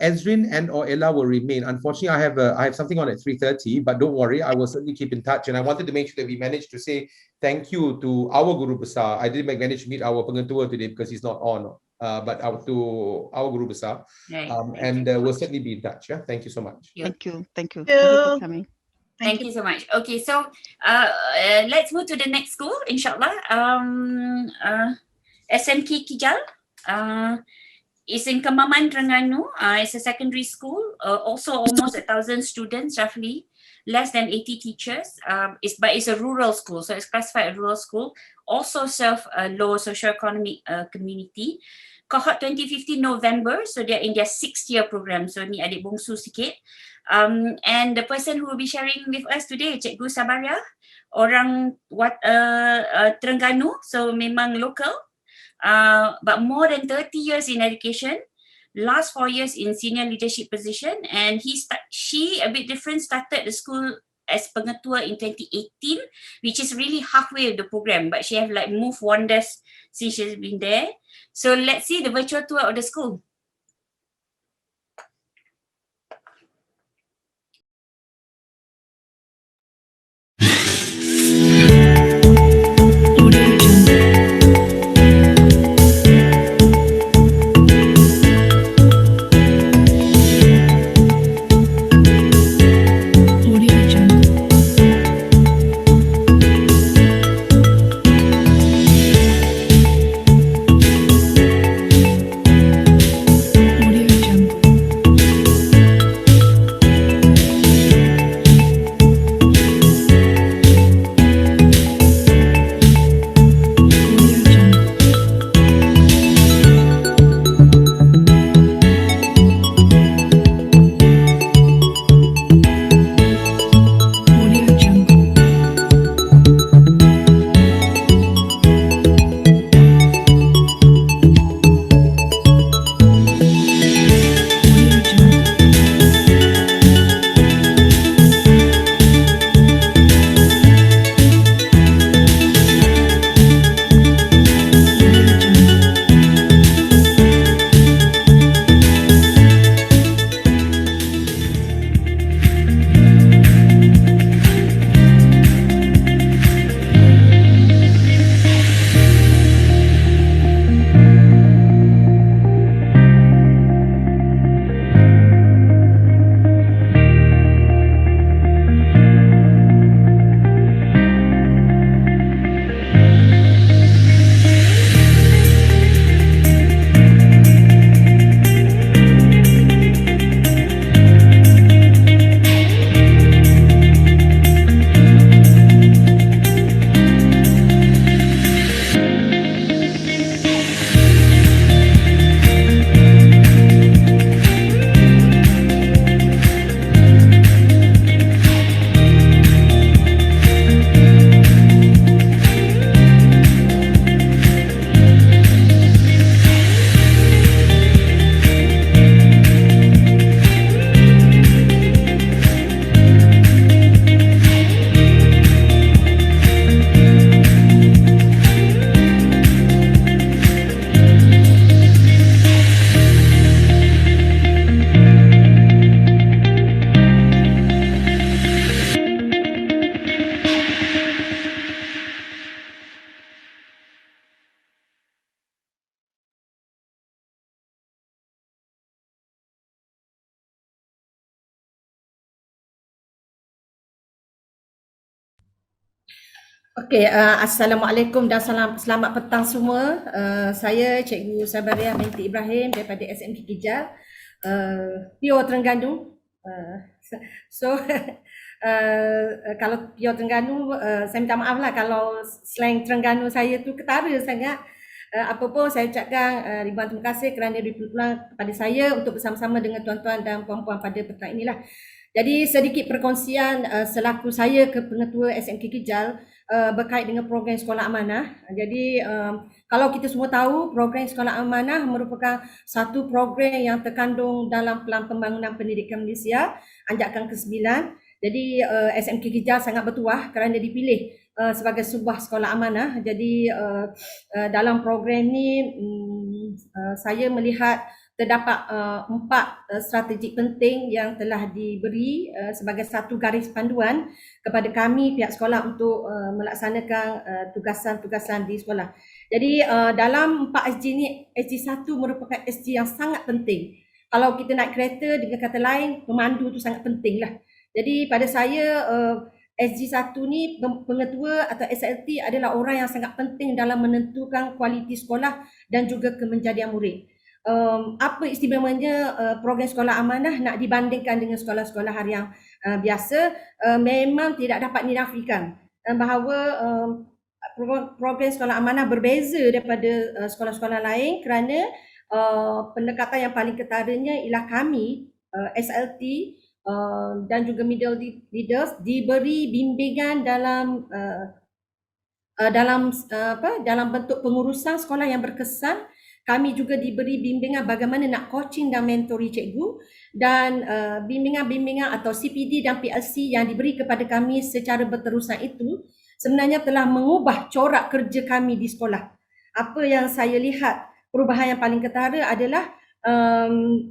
Ezrin and or Ella will remain. Unfortunately, I have something on at 3:30, but don't worry, I will certainly keep in touch. And I wanted to make sure that we managed to say thank you to our Guru Besar. I didn't manage to meet our Pengetua today because he's not on. But to our Guru Besar. Right. And we'll certainly be in touch. Yeah. Thank you so much. Thank you. Thank you for coming. Thank you so much. Okay, so let's move to the next school, inshallah. SMK Kijal is in Kemaman, Terengganu. It's a secondary school, also almost 1,000 students, roughly, less than 80 teachers. But it's a rural school, so it's classified a rural school. Also serve a low socioeconomic community. Cohort 2015 November, so they're in their 6th-year program. So ni adik bongsu sikit. And the person who will be sharing with us today, Cikgu Sabaria, orang Terengganu, so memang local, but more than 30 years in education, last 4 years in senior leadership position, and she, a bit different, started the school as pengetua in 2018, which is really halfway of the program, but she have like moved wonders since she's been there. So let's see the virtual tour of the school. Okey, Assalamualaikum dan selamat petang semua. Saya Cikgu Sabariah binti Ibrahim daripada SMK Kijal, PO Terengganu. So, kalau PO Terengganu, saya minta maaf lah kalau slang Terengganu saya tu ketara sangat. Apa pun saya ucapkan ribuan terima kasih kerana diberi peluang kepada saya untuk bersama-sama dengan tuan-tuan dan puan-puan pada petang inilah. Jadi sedikit perkongsian selaku saya ke pengetua SMK Kijal berkait dengan program Sekolah Amanah. Jadi kalau kita semua tahu, program Sekolah Amanah merupakan satu program yang terkandung dalam Pelan Pembangunan Pendidikan Malaysia anjakan ke-9. Jadi SMK Kijal sangat bertuah kerana dipilih sebagai sebuah sekolah amanah. Jadi dalam program ni saya melihat terdapat 4 strategi penting yang telah diberi sebagai satu garis panduan kepada kami pihak sekolah untuk melaksanakan tugasan-tugasan di sekolah. Jadi dalam 4 SG ni, SG1 merupakan SG yang sangat penting. Kalau kita naik kereta, dengan kata lain, pemandu tu sangat penting lah. Jadi pada saya, SG1 ni pengetua atau SLT adalah orang yang sangat penting dalam menentukan kualiti sekolah dan juga kemenjadian murid. Apa istimewanya program Sekolah Amanah nak dibandingkan dengan sekolah-sekolah harian biasa, memang tidak dapat dinafikan bahawa program Sekolah Amanah berbeza daripada sekolah-sekolah lain kerana pendekatan yang paling ketaranya ialah kami SLT dan juga middle leaders diberi bimbingan dalam bentuk pengurusan sekolah yang berkesan. Kami juga diberi bimbingan bagaimana nak coaching dan mentori cikgu, dan bimbingan-bimbingan atau CPD dan PLC yang diberi kepada kami secara berterusan itu sebenarnya telah mengubah corak kerja kami di sekolah. Apa yang saya lihat perubahan yang paling ketara adalah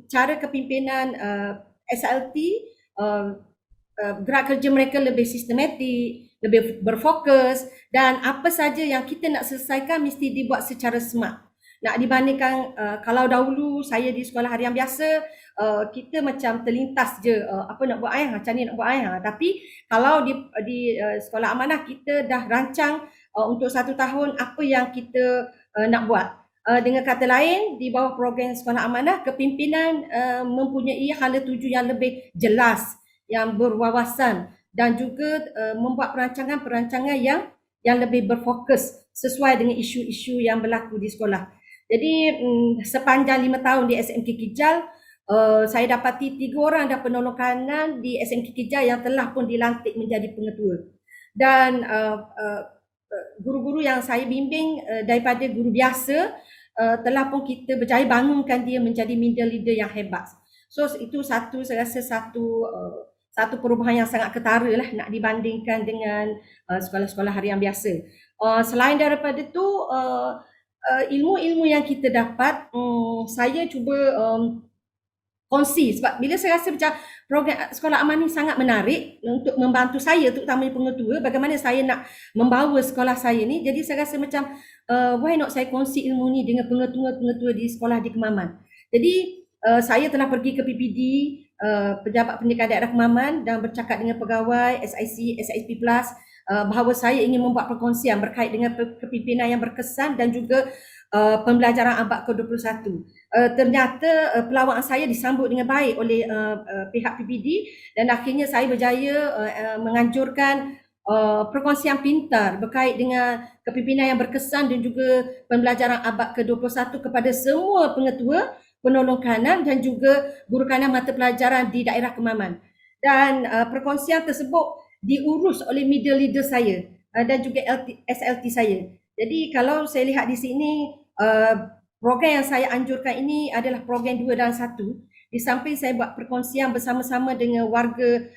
cara kepimpinan SLT, gerak kerja mereka lebih sistematik, lebih berfokus, dan apa saja yang kita nak selesaikan mesti dibuat secara smart. Nak dibandingkan kalau dahulu saya di sekolah harian biasa, kita macam terlintas je apa nak buat macam ni nak buat tapi kalau di sekolah amanah kita dah rancang untuk 1 tahun apa yang kita nak buat. Dengan kata lain, di bawah program Sekolah Amanah, kepimpinan mempunyai hala tuju yang lebih jelas, yang berwawasan, dan juga membuat perancangan-perancangan yang lebih berfokus sesuai dengan isu-isu yang berlaku di sekolah. Jadi sepanjang 5 tahun di SMK Kijal, saya dapati 3 orang dan penolong kanan di SMK Kijal yang telah pun dilantik menjadi pengetua. Dan guru-guru yang saya bimbing daripada guru biasa telah pun kita berjaya bangunkan dia menjadi middle leader yang hebat. So itu saya rasa satu perubahan yang sangat ketara lah nak dibandingkan dengan sekolah-sekolah harian biasa. Selain daripada itu, ilmu-ilmu yang kita dapat, saya cuba kongsi sebab bila saya rasa macam program Sekolah Amanah ni sangat menarik untuk membantu saya, terutama pengetua, bagaimana saya nak membawa sekolah saya ni. Jadi saya rasa macam why not saya kongsi ilmu ni dengan pengetua-pengetua di sekolah di Kemaman. Jadi saya telah pergi ke PPD, Pejabat Pendidikan Daerah Kemaman, dan bercakap dengan pegawai SIC, SIP Plus, bahawa saya ingin membuat perkongsian berkait dengan kepimpinan yang berkesan dan juga pembelajaran abad ke-21. Ternyata pelawaan saya disambut dengan baik oleh pihak PPD, dan akhirnya saya berjaya menganjurkan perkongsian pintar berkait dengan kepimpinan yang berkesan dan juga pembelajaran abad ke-21 kepada semua pengetua, penolong kanan dan juga guru kanan mata pelajaran di daerah Kemaman. Dan perkongsian tersebut diurus oleh middle leader saya dan juga SLT saya. Jadi kalau saya lihat di sini, program yang saya anjurkan ini adalah program 2 dalam 1. Di samping saya buat perkongsian bersama-sama dengan warga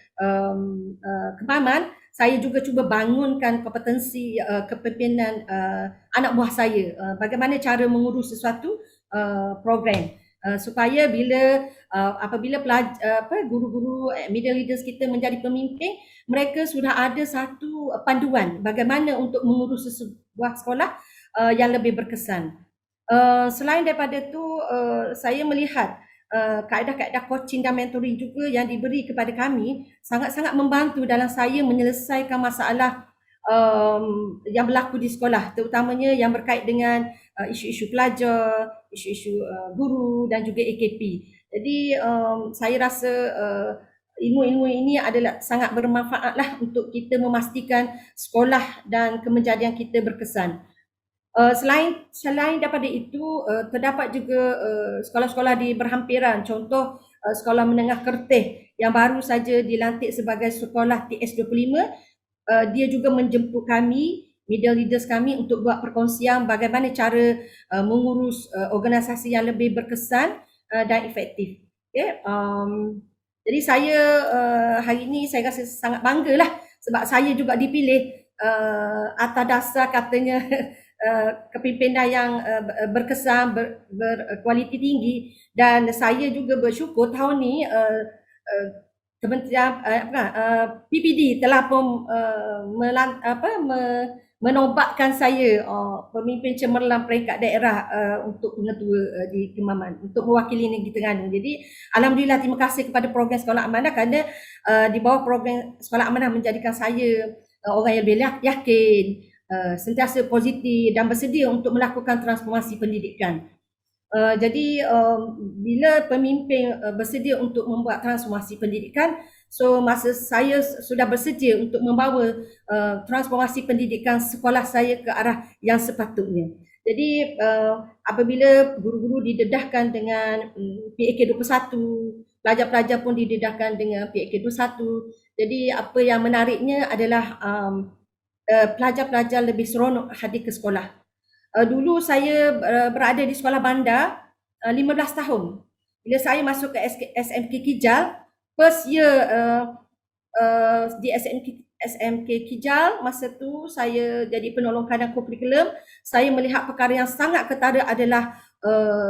Kemaman, saya juga cuba bangunkan kompetensi kepimpinan anak buah saya, bagaimana cara mengurus sesuatu program, supaya apabila guru-guru middle leaders kita menjadi pemimpin, mereka sudah ada satu panduan bagaimana untuk mengurus sebuah sekolah yang lebih berkesan. Selain daripada itu, saya melihat kaedah-kaedah coaching dan mentoring juga yang diberi kepada kami sangat-sangat membantu dalam saya menyelesaikan masalah yang berlaku di sekolah, terutamanya yang berkait dengan isu-isu pelajar, isu-isu guru dan juga AKP. Jadi saya rasa ilmu-ilmu ini adalah sangat bermanfaat lah untuk kita memastikan sekolah dan kemenjadian kita berkesan. Selain daripada itu, terdapat juga sekolah-sekolah di berhampiran, contoh sekolah menengah Kerteh yang baru saja dilantik sebagai sekolah TS25. Dia juga menjemput kami, middle leaders kami, untuk buat perkongsian bagaimana cara mengurus organisasi yang lebih berkesan dan efektif. Okay. Jadi saya hari ini saya rasa sangat bangga lah sebab saya juga dipilih atas dasar katanya kepimpinan yang berkesan, berkualiti tinggi, dan saya juga bersyukur tahun ni Kementerian PPD telah pun menobatkan saya pemimpin cemerlang peringkat daerah untuk pengetua di Kemaman untuk mewakili negeri Terengganu. Jadi alhamdulillah, terima kasih kepada program Sekolah Amanah kerana di bawah program Sekolah Amanah menjadikan saya orang yang lebih yakin, sentiasa positif dan bersedia untuk melakukan transformasi pendidikan. Jadi bila pemimpin bersedia untuk membuat transformasi pendidikan, so masa saya sudah bersedia untuk membawa transformasi pendidikan sekolah saya ke arah yang sepatutnya. Jadi apabila guru-guru didedahkan dengan PAK 21, pelajar-pelajar pun didedahkan dengan PAK 21. Jadi apa yang menariknya adalah pelajar-pelajar lebih seronok hadir ke sekolah. Dulu saya berada di sekolah bandar 15 tahun. Bila saya masuk ke SMK Kijal, first year di SMK Kijal, masa tu saya jadi penolong kadang kurikulum. Saya melihat perkara yang sangat ketara adalah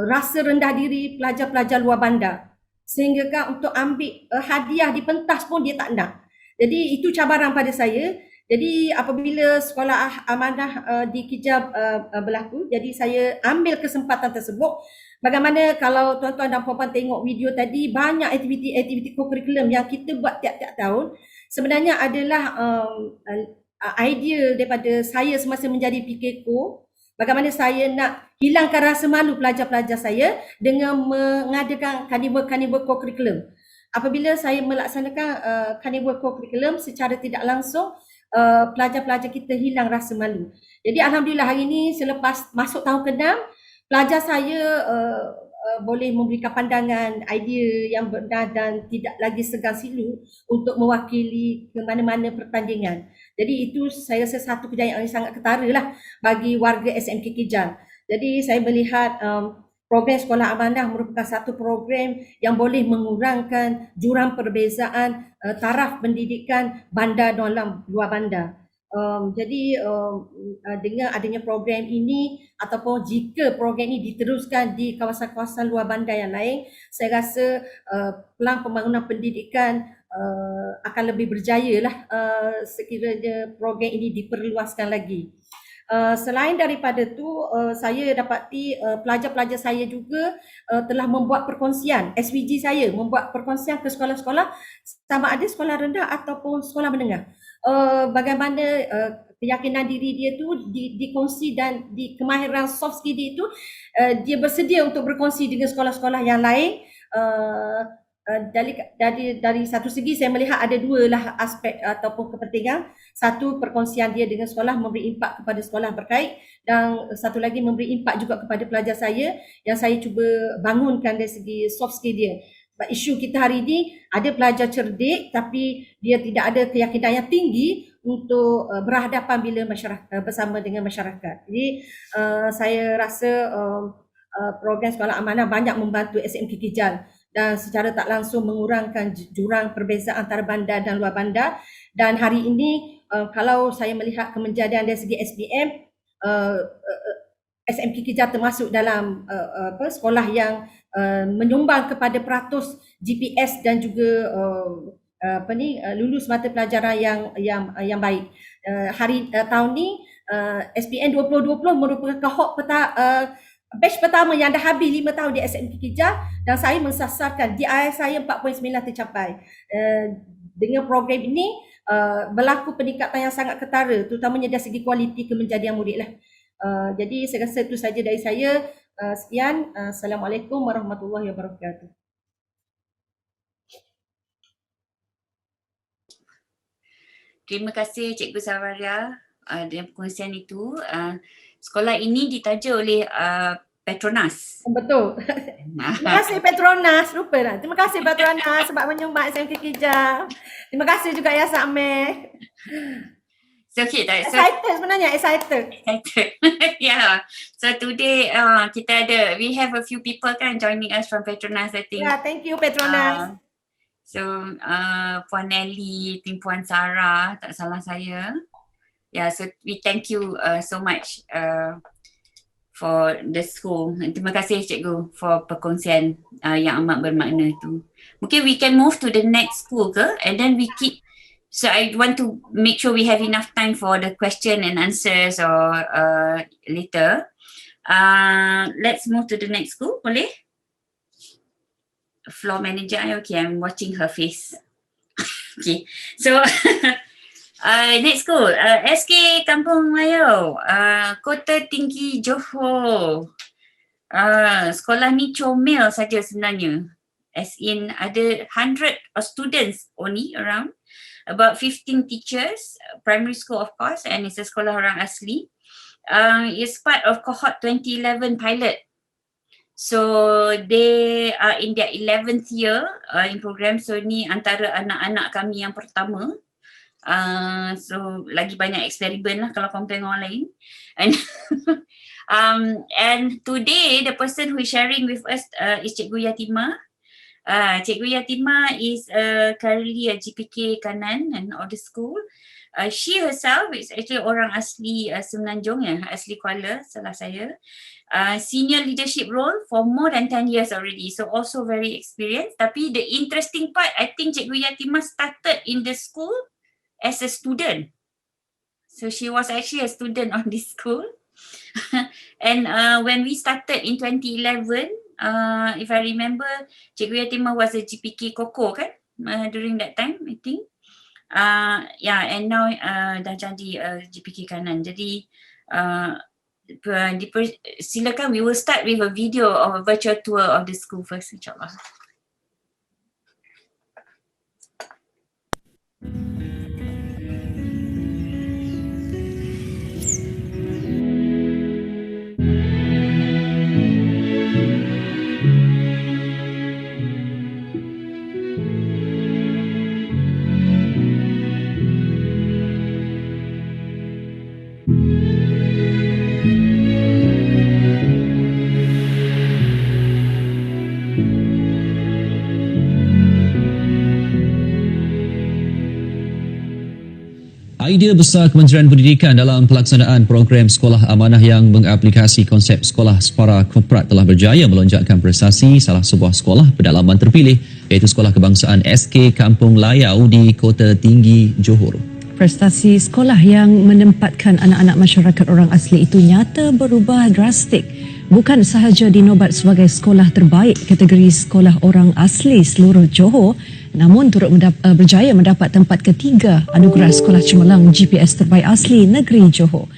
rasa rendah diri pelajar-pelajar luar bandar. Sehingga kan untuk ambil hadiah di pentas pun dia tak nak. Jadi itu cabaran pada saya. Jadi apabila sekolah amanah di Kijab berlaku, jadi saya ambil kesempatan tersebut. Bagaimana kalau tuan-tuan dan puan-puan tengok video tadi, banyak aktiviti-aktiviti kurikulum yang kita buat tiap-tiap tahun sebenarnya adalah idea daripada saya semasa menjadi PKKO. Bagaimana saya nak hilangkan rasa malu pelajar-pelajar saya dengan mengadakan carnival kurikulum. Apabila saya melaksanakan carnival kurikulum secara tidak langsung, pelajar-pelajar kita hilang rasa malu. Jadi alhamdulillah hari ini selepas masuk tahun ke-6, pelajar saya boleh memberikan pandangan, idea yang benar dan tidak lagi segan silu untuk mewakili ke mana-mana pertandingan. Jadi itu saya rasa satu kejayaan yang sangat ketara lah bagi warga SMK Kijal. Jadi saya melihat program Sekolah Amanah merupakan satu program yang boleh mengurangkan jurang perbezaan taraf pendidikan bandar dan luar bandar. Jadi dengan adanya program ini ataupun jika program ini diteruskan di kawasan-kawasan luar bandar yang lain, saya rasa pelan pembangunan pendidikan akan lebih berjaya lah sekiranya program ini diperluaskan lagi. Selain daripada tu, saya dapati pelajar-pelajar saya juga telah membuat perkongsian, SVG saya membuat perkongsian ke sekolah-sekolah sama ada sekolah rendah ataupun sekolah menengah. Bagaimana keyakinan diri dia tu dikongsi dan di kemahiran soft skill dia tu dia bersedia untuk berkongsi dengan sekolah-sekolah yang lain. Dari satu segi saya melihat ada dua lah aspek ataupun kepentingan. Satu, perkongsian dia dengan sekolah memberi impak kepada sekolah berkait, dan satu lagi memberi impak juga kepada pelajar saya yang saya cuba bangunkan dari segi soft skill dia. Sebab isu kita hari ini ada pelajar cerdik tapi dia tidak ada keyakinan yang tinggi untuk berhadapan bila bersama dengan masyarakat. Jadi saya rasa program Sekolah Amanah banyak membantu SMK Kijal dan secara tak langsung mengurangkan jurang perbezaan antara bandar dan luar bandar. Dan hari ini kalau saya melihat kemenjadian dari segi SPM, SMK Kijal termasuk dalam sekolah yang menyumbang kepada peratus GPS dan juga lulus mata pelajaran yang baik. Tahun ni SPM 2020 merupakan kohort batch pertama yang dah habis 5 tahun di SMK Kijal, dan saya mensasarkan DII saya 4.9 tercapai. Dengan program ini berlaku peningkatan yang sangat ketara, terutamanya dari segi kualiti kemenjadian murid lah. Jadi saya rasa itu saja dari saya. Sekian. Assalamualaikum warahmatullahi wabarakatuh. Terima kasih Cikgu Sawaria dengan perkongsian itu. Sekolah ini ditaja oleh Petronas. Betul. Terima kasih Petronas. Lupa lah. Terima kasih Petronas sebab menyumbang SMK Kijang. Terima kasih juga Yasa Amir. So, okay, excited sebenarnya, excited. Yeah. So today we have a few people kan joining us from Petronas, I think. Yeah, thank you Petronas. So Puan Nelly, Puan Sarah, tak salah saya. Yeah, so we thank you so much for the school. Terima kasih Cikgu for perkongsian yang amat bermakna itu. Mungkin we can move to the next school ke, and then we keep. So I want to make sure we have enough time for the question and answers or later. Let's move to the next school, boleh? Floor manager, okay, I'm watching her face. Okay, so next school, SK Kampung Melayu, Kota Tinggi Johor. Sekolah ni comel saja sebenarnya. As in ada 100 students only around. About 15 teachers, primary school of course, and it's a sekolah orang asli. It's part of cohort 2011 pilot. So they are in their 11th year in program. So ni antara anak-anak kami yang pertama. So lagi banyak eksperimen lah kalau compare dengan orang lain. And today the person who is sharing with us is Cikgu Yatima. Cikgu Yatima is currently a GPK Kanan and of the school. She herself is actually orang asli Semenanjung, asli Kuala, salah saya. Senior leadership role for more than 10 years already, so also very experienced. Tapi the interesting part, I think Cikgu Yatima started in the school as a student. So she was actually a student on this school. And when we started in 2011, if I remember, Cikgu Yatima was a GPK Koko kan, during that time I think. Yeah, and now dah jadi GPK Kanan. Jadi silakan, we will start with a video of a virtual tour of the school first, insyaAllah. Idea besar Kementerian Pendidikan dalam pelaksanaan program Sekolah Amanah yang mengaplikasi konsep sekolah separa korporat telah berjaya melonjakkan prestasi salah sebuah sekolah pedalaman terpilih, iaitu Sekolah Kebangsaan SK Kampung Layau di Kota Tinggi Johor. Prestasi sekolah yang menempatkan anak-anak masyarakat orang asli itu nyata berubah drastik. Bukan sahaja dinobat sebagai sekolah terbaik kategori sekolah orang asli seluruh Johor, namun turut berjaya mendapat tempat ketiga anugerah sekolah cemerlang GPS terbaik asli negeri Johor.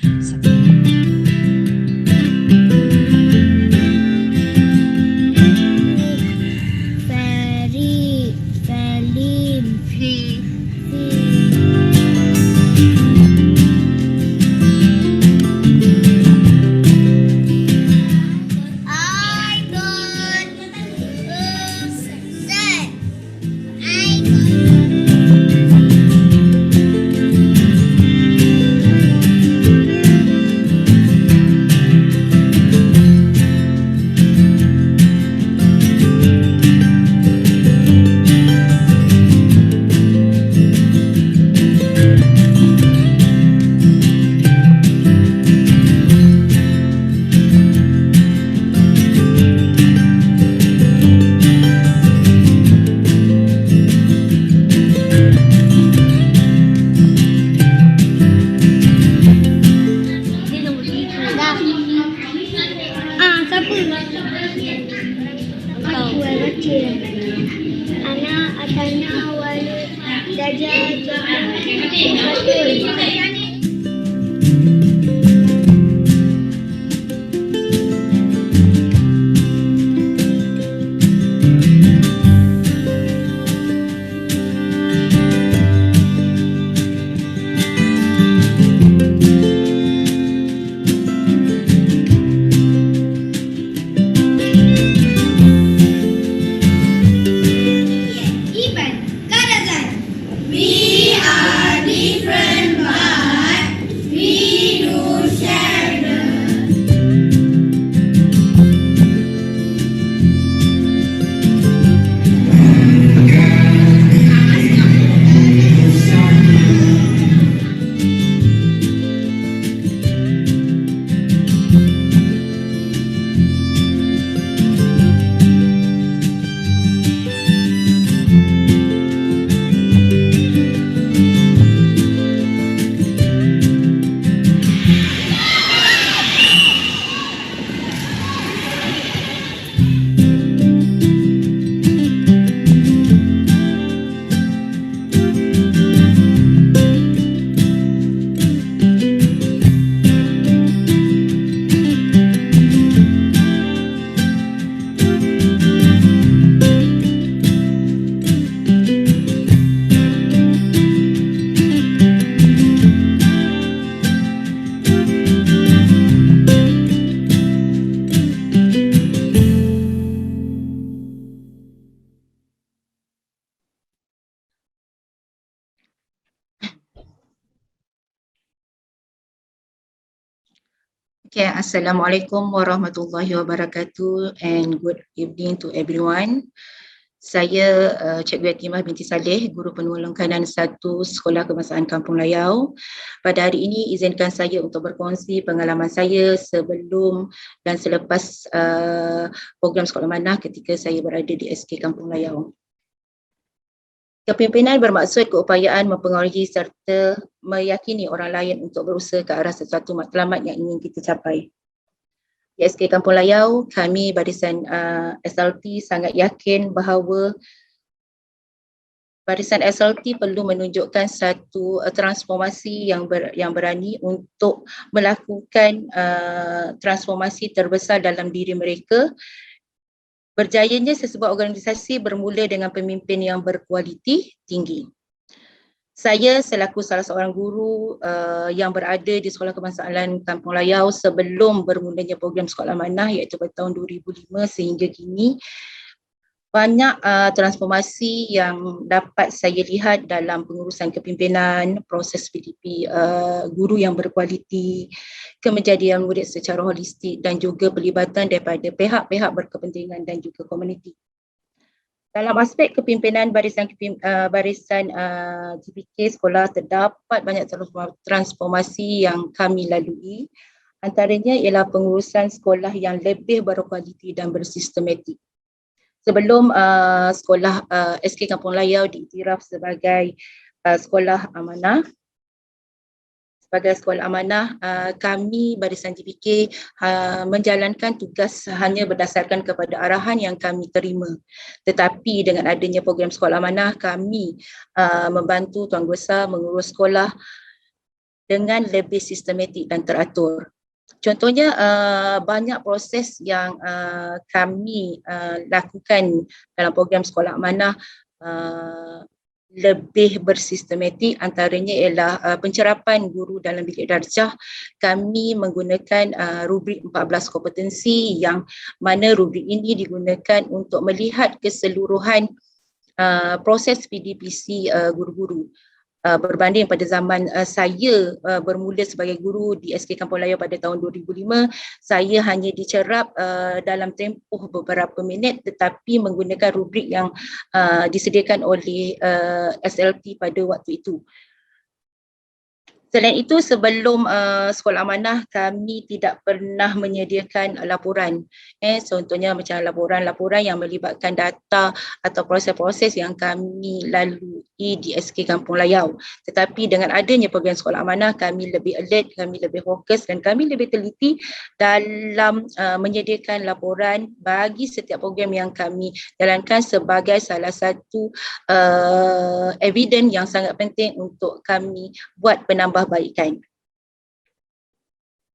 Okay, Assalamualaikum warahmatullahi wabarakatuh and good evening to everyone. Saya Cikgu Yatimah binti Saleh, Guru Penolong Kanan 1 Sekolah Kebangsaan Kampung Layau. Pada hari ini izinkan saya untuk berkongsi pengalaman saya sebelum dan selepas program Sekolah Amanah ketika saya berada di SK Kampung Layau. Kepimpinan bermaksud keupayaan mempengaruhi serta meyakini orang lain untuk berusaha ke arah sesuatu matlamat yang ingin kita capai. Di SK Kampung Layau, kami barisan SLT sangat yakin bahawa barisan SLT perlu menunjukkan satu transformasi yang berani untuk melakukan transformasi terbesar dalam diri mereka. Berjayanya sesebuah organisasi bermula dengan pemimpin yang berkualiti tinggi. Saya selaku salah seorang guru yang berada di Sekolah Kebangsaan Kampung Layau sebelum bermulanya program Sekolah Amanah iaitu pada tahun 2005 sehingga kini, banyak transformasi yang dapat saya lihat dalam pengurusan kepimpinan, proses PDP guru yang berkualiti, kemenjadian murid secara holistik dan juga pelibatan daripada pihak-pihak berkepentingan dan juga komuniti. Dalam aspek kepimpinan barisan GPK sekolah terdapat banyak transformasi yang kami lalui. Antaranya ialah pengurusan sekolah yang lebih berkualiti dan bersistematik. Sebelum sekolah SK Kampung Layau diiktiraf sebagai sekolah amanah, kami barisan GPK menjalankan tugas hanya berdasarkan kepada arahan yang kami terima. Tetapi dengan adanya program sekolah amanah, kami membantu Tuan Guru Besar mengurus sekolah dengan lebih sistematik dan teratur. Contohnya banyak proses yang kami lakukan dalam program sekolah amanah lebih bersistematik, antaranya ialah pencerapan guru dalam bilik darjah. Kami menggunakan rubrik 14 kompetensi yang mana rubrik ini digunakan untuk melihat keseluruhan proses PDPC guru-guru. Berbanding pada zaman saya bermula sebagai guru di SK Kampung Layau pada tahun 2005, saya hanya dicerap dalam tempoh beberapa minit tetapi menggunakan rubrik yang disediakan oleh SLT pada waktu itu. Selain itu, sebelum sekolah amanah, kami tidak pernah menyediakan laporan. Contohnya macam laporan-laporan yang melibatkan data atau proses-proses yang kami lalui di SK Kampung Layau. Tetapi dengan adanya program sekolah amanah, kami lebih alert, kami lebih fokus dan kami lebih teliti dalam menyediakan laporan bagi setiap program yang kami jalankan sebagai salah satu evidence yang sangat penting untuk kami buat penambahbaikan.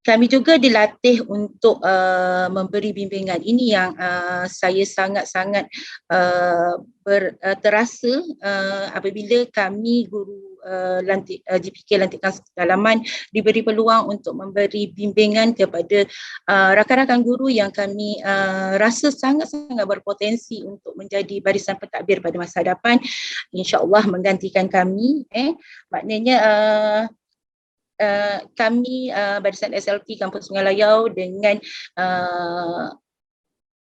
Kami juga dilatih untuk memberi bimbingan. Ini yang saya sangat-sangat terasa apabila kami guru GPK Lantikan Dalaman diberi peluang untuk memberi bimbingan kepada rakan-rakan guru yang kami rasa sangat-sangat berpotensi untuk menjadi barisan pentadbir pada masa hadapan, insya-Allah menggantikan kami. Maknanya kami barisan SLT Kampus Sungai Layau dengan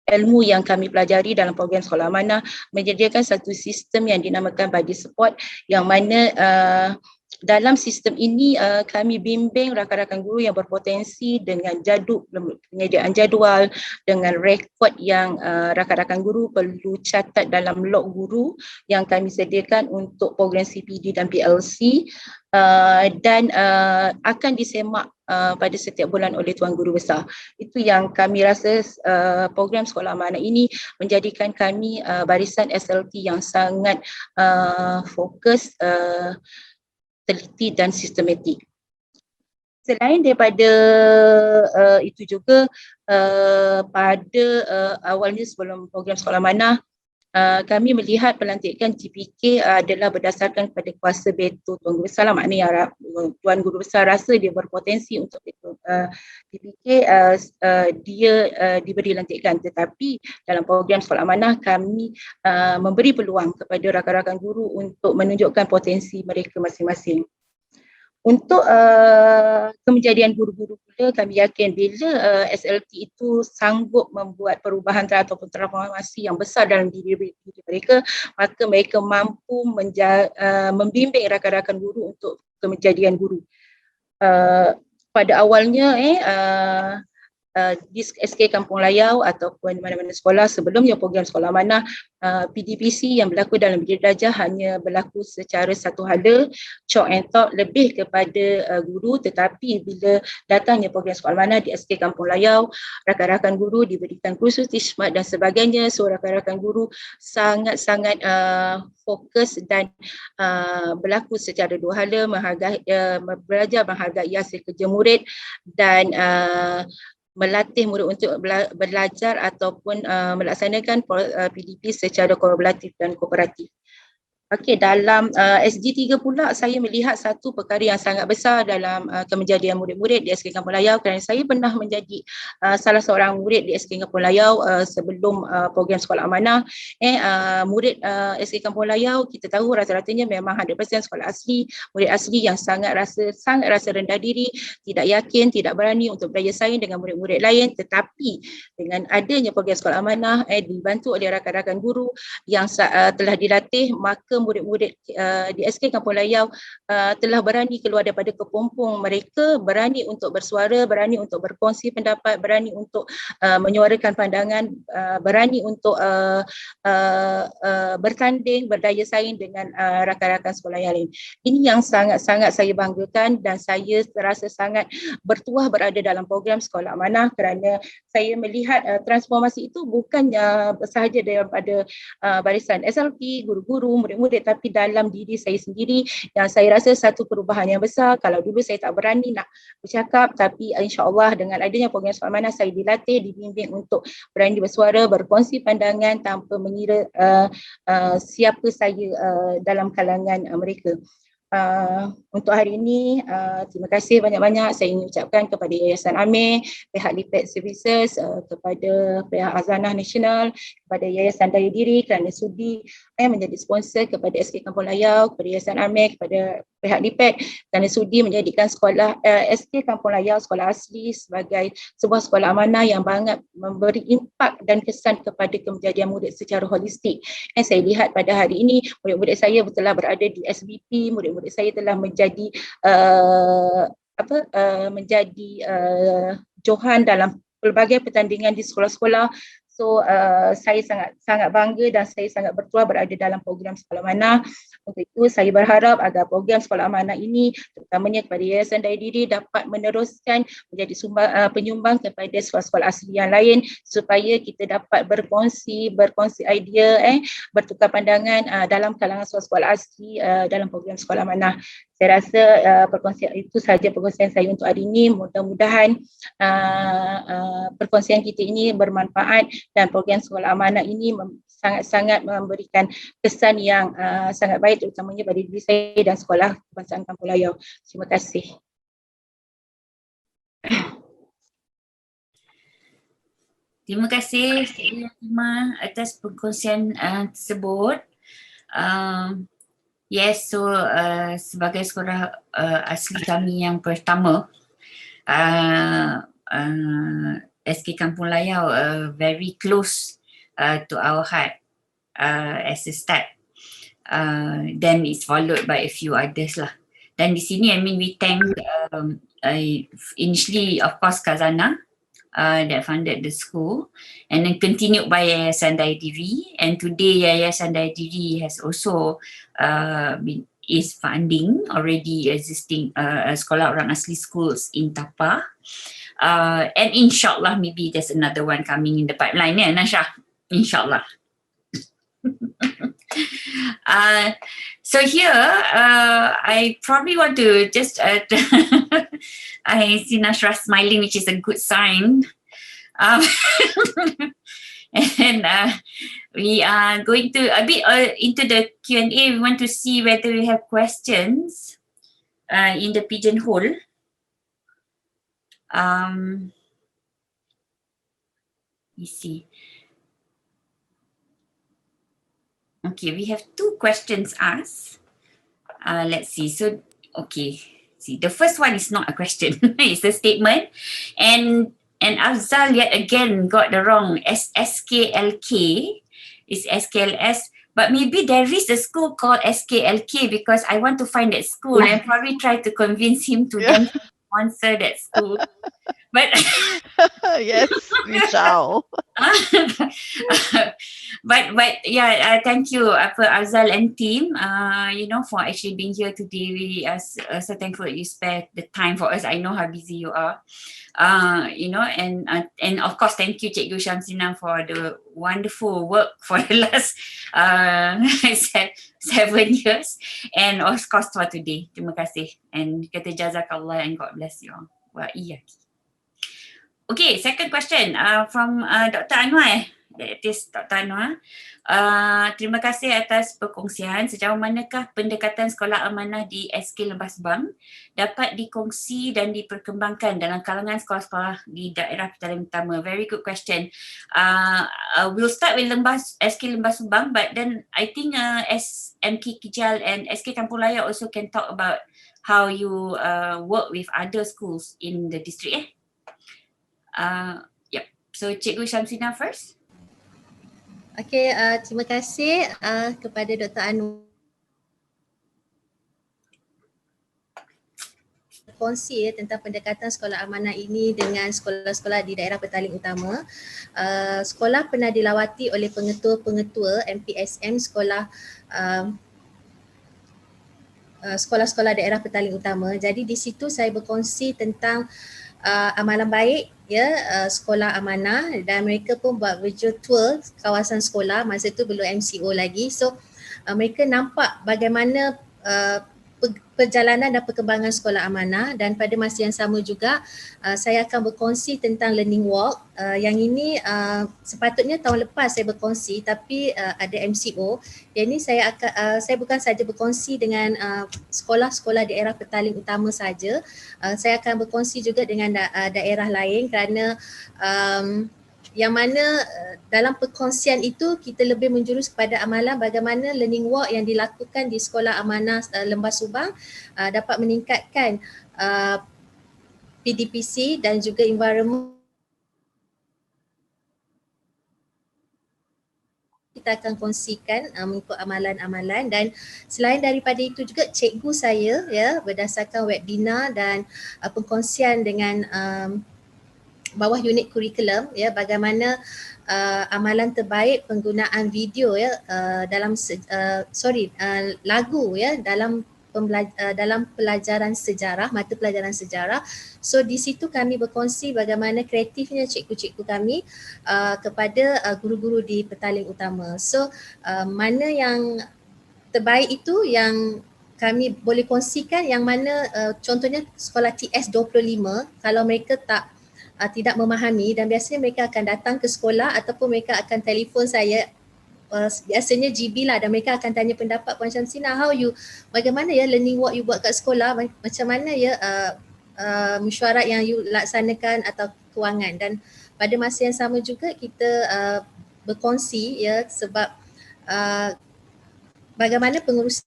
ilmu yang kami pelajari dalam program sekolah amanah menyediakan satu sistem yang dinamakan Buddy Support, yang mana dalam sistem ini kami bimbing rakan-rakan guru yang berpotensi dengan penyediaan jadual, dengan rekod yang rakan-rakan guru perlu catat dalam log guru yang kami sediakan untuk program CPD dan PLC, dan akan disemak pada setiap bulan oleh Tuan Guru Besar. Itu yang kami rasa program sekolah amanah ini menjadikan kami barisan SLT yang sangat fokus, teliti dan sistematik. Selain daripada itu juga pada awalnya sebelum program sekolah amanah, kami melihat pelantikan GPK adalah berdasarkan pada kuasa veto Tuan Guru Besar. Maknanya Tuan Guru Besar rasa dia berpotensi untuk veto GPK, dia diberi lantikan. Tetapi dalam program sekolah amanah kami memberi peluang kepada rakan-rakan guru untuk menunjukkan potensi mereka masing-masing. Untuk kemenjadian guru-guru pula, kami yakin bila SLT itu sanggup membuat perubahan ataupun transformasi yang besar dalam diri mereka, maka mereka mampu membimbing rakan-rakan guru untuk kemenjadian guru. Pada awalnya di SK Kampung Layau ataupun mana-mana sekolah sebelumnya program sekolah amanah, PDPC yang berlaku dalam bidang darjah hanya berlaku secara satu hala, chalk and talk lebih kepada guru. Tetapi bila datangnya program sekolah amanah di SK Kampung Layau, rakan-rakan guru diberikan kursus tishmat dan sebagainya. So rakan-rakan guru sangat-sangat fokus dan berlaku secara dua hala, belajar menghargai hasil kerja murid dan melatih murid untuk belajar ataupun melaksanakan PDP secara kolaboratif dan kooperatif. Okey, dalam SG3 pula saya melihat satu perkara yang sangat besar dalam kemenjadian murid-murid di SK Kampung Layau, kerana saya pernah menjadi salah seorang murid di SK Kampung Layau sebelum program sekolah amanah. Murid SK Kampung Layau kita tahu rata-ratanya memang 100% sekolah asli, murid asli yang sangat rasa rendah diri, tidak yakin, tidak berani untuk belajar sains dengan murid-murid lain. Tetapi dengan adanya program sekolah amanah dibantu oleh rakan-rakan guru yang telah dilatih, maka murid-murid di SK Kampung Layau telah berani keluar daripada kepompong mereka, berani untuk bersuara, berani untuk berkongsi pendapat, berani untuk menyuarakan pandangan, berani untuk bertanding, berdaya saing dengan rakan-rakan sekolah yang lain. Ini yang sangat-sangat saya banggakan dan saya terasa sangat bertuah berada dalam program sekolah amanah, kerana saya melihat transformasi itu bukan sahaja daripada barisan SLT, guru-guru, murid-murid, tapi dalam diri saya sendiri yang saya rasa satu perubahan yang besar. Kalau dulu saya tak berani nak bercakap, tapi insya-Allah dengan adanya program sekolah amanah saya dilatih, dibimbing untuk berani bersuara, berkongsi pandangan tanpa mengira siapa saya dalam kalangan mereka. Untuk hari ini, terima kasih banyak-banyak saya ingin ucapkan kepada Yayasan Amir, pihak Lipet Services, kepada pihak Khazanah Nasional, kepada Yayasan Daya Diri kerana sudi menjadi sponsor, kepada SK Kampung Layau, kepada Yayasan Amir, kepada pihak Lipet kerana sudi menjadikan sekolah SK Kampung Layau sekolah asli sebagai sebuah sekolah amanah yang banyak memberi impak dan kesan kepada kemenjadian murid secara holistik. Saya lihat pada hari ini murid-murid saya telah berada di SBP, murid-murid murid-murid saya telah menjadi menjadi johan dalam pelbagai pertandingan di sekolah-sekolah. So saya sangat bangga dan saya sangat bertuah berada dalam program Sekolah Amanah. Untuk itu saya berharap agar program Sekolah Amanah ini terutamanya kepada Yayasan Daya Diri dapat meneruskan menjadi penyumbang kepada sekolah-sekolah asli yang lain supaya kita dapat berkongsi idea, bertukar pandangan dalam kalangan sekolah-sekolah asli dalam program Sekolah Amanah. Saya rasa perkongsian itu sahaja perkongsian saya untuk hari ini. Mudah-mudahan perkongsian kita ini bermanfaat dan program Sekolah Amanah ini sangat-sangat memberikan kesan yang sangat baik terutamanya pada diri saya dan Sekolah Kebangsaan Kampung Layau. Terima kasih. Terima kasih Cik Yatima atas perkongsian tersebut. Yes, so sebagai sekolah asli kami yang pertama, SK Kampung Layau very close to our heart as a start. Then it's followed by a few others lah. Dan di sini we thank initially of course Khazanah that funded the school, and then continued by Yayasan Daya Diri, and today Yayasan Daya Diri has also is funding already existing sekolah orang asli schools in Tapa, and inshallah maybe there's another one coming in the pipeline, Nasha, inshallah. So here I probably want to just I see Nashra smiling, which is a good sign. And we are going to a bit into the Q&A. We want to see whether we have questions in the pigeonhole. You see. Okay, we have 2 questions asked. Let's see. So, okay. See, the first one is not a question. It's a statement. And Afzal yet again got the wrong. SKLK is SKLS. But maybe there is a school called SKLK because I want to find that school and probably try to convince him to then sponsor that school. But yes, we shall. But yeah, thank you Afzal and team, for actually being here today. We are so thankful that you spared the time for us. I know how busy you are, and of course thank you Cikgu Syamsina for the wonderful work for the last 7 years, and of course for today. Terima kasih and kata jazakallah and God bless you all. Wa iyaki. Okay, second question from Dr. Anwar. That is Dr. Anwar. Terima kasih atas perkongsian. Sejauh manakah pendekatan sekolah amanah di SK Lembah Subang dapat dikongsi dan diperkembangkan dalam kalangan sekolah-sekolah di daerah Petaling Utama? Very good question. We'll start with SK Lembah Subang, but then I think SMK Kijal and SK Kampung Layau also can talk about how you work with other schools in the district. Yep. So Cikgu Syamsina first. Okay, terima kasih kepada Dr. Anwar. Kongsi tentang pendekatan sekolah amanah ini dengan sekolah-sekolah di daerah Petaling Utama. Sekolah pernah dilawati oleh pengetua-pengetua MPSM sekolah-sekolah daerah Petaling Utama. Jadi di situ saya berkongsi tentang amalan baik sekolah amanah, dan mereka pun buat virtual tour kawasan sekolah. Masa tu belum MCO lagi, so mereka nampak bagaimana perjalanan dan perkembangan sekolah amanah. Dan pada masa yang sama juga saya akan berkongsi tentang learning walk. Yang ini sepatutnya tahun lepas saya berkongsi, tapi ada MCO. Yang ini saya bukan saja berkongsi dengan sekolah-sekolah daerah Petaling Utama saja. Saya akan berkongsi juga dengan daerah lain, kerana yang mana dalam perkongsian itu kita lebih menjurus kepada amalan bagaimana learning walk yang dilakukan di Sekolah Amanah Lembah Subang dapat meningkatkan PDPC dan juga environment kita akan kongsikan mengikut amalan-amalan, dan selain daripada itu juga cikgu saya ya berdasarkan webinar dan pengkongsian dengan bawah unit kurikulum ya bagaimana amalan terbaik penggunaan video ya dalam lagu ya dalam pelajaran sejarah, mata pelajaran sejarah. So di situ kami berkongsi bagaimana kreatifnya cikgu-cikgu kami kepada guru-guru di petaling utama. So mana yang terbaik itu yang kami boleh kongsikan, yang mana contohnya sekolah TS25 kalau mereka tidak memahami, dan biasanya mereka akan datang ke sekolah ataupun mereka akan telefon saya, biasanya GB lah, dan mereka akan tanya pendapat Puan Syamsina, bagaimana ya learning work you buat kat sekolah, macam mana ya mesyuarat yang you laksanakan atau kewangan. Dan pada masa yang sama juga kita berkongsi ya sebab bagaimana pengurusan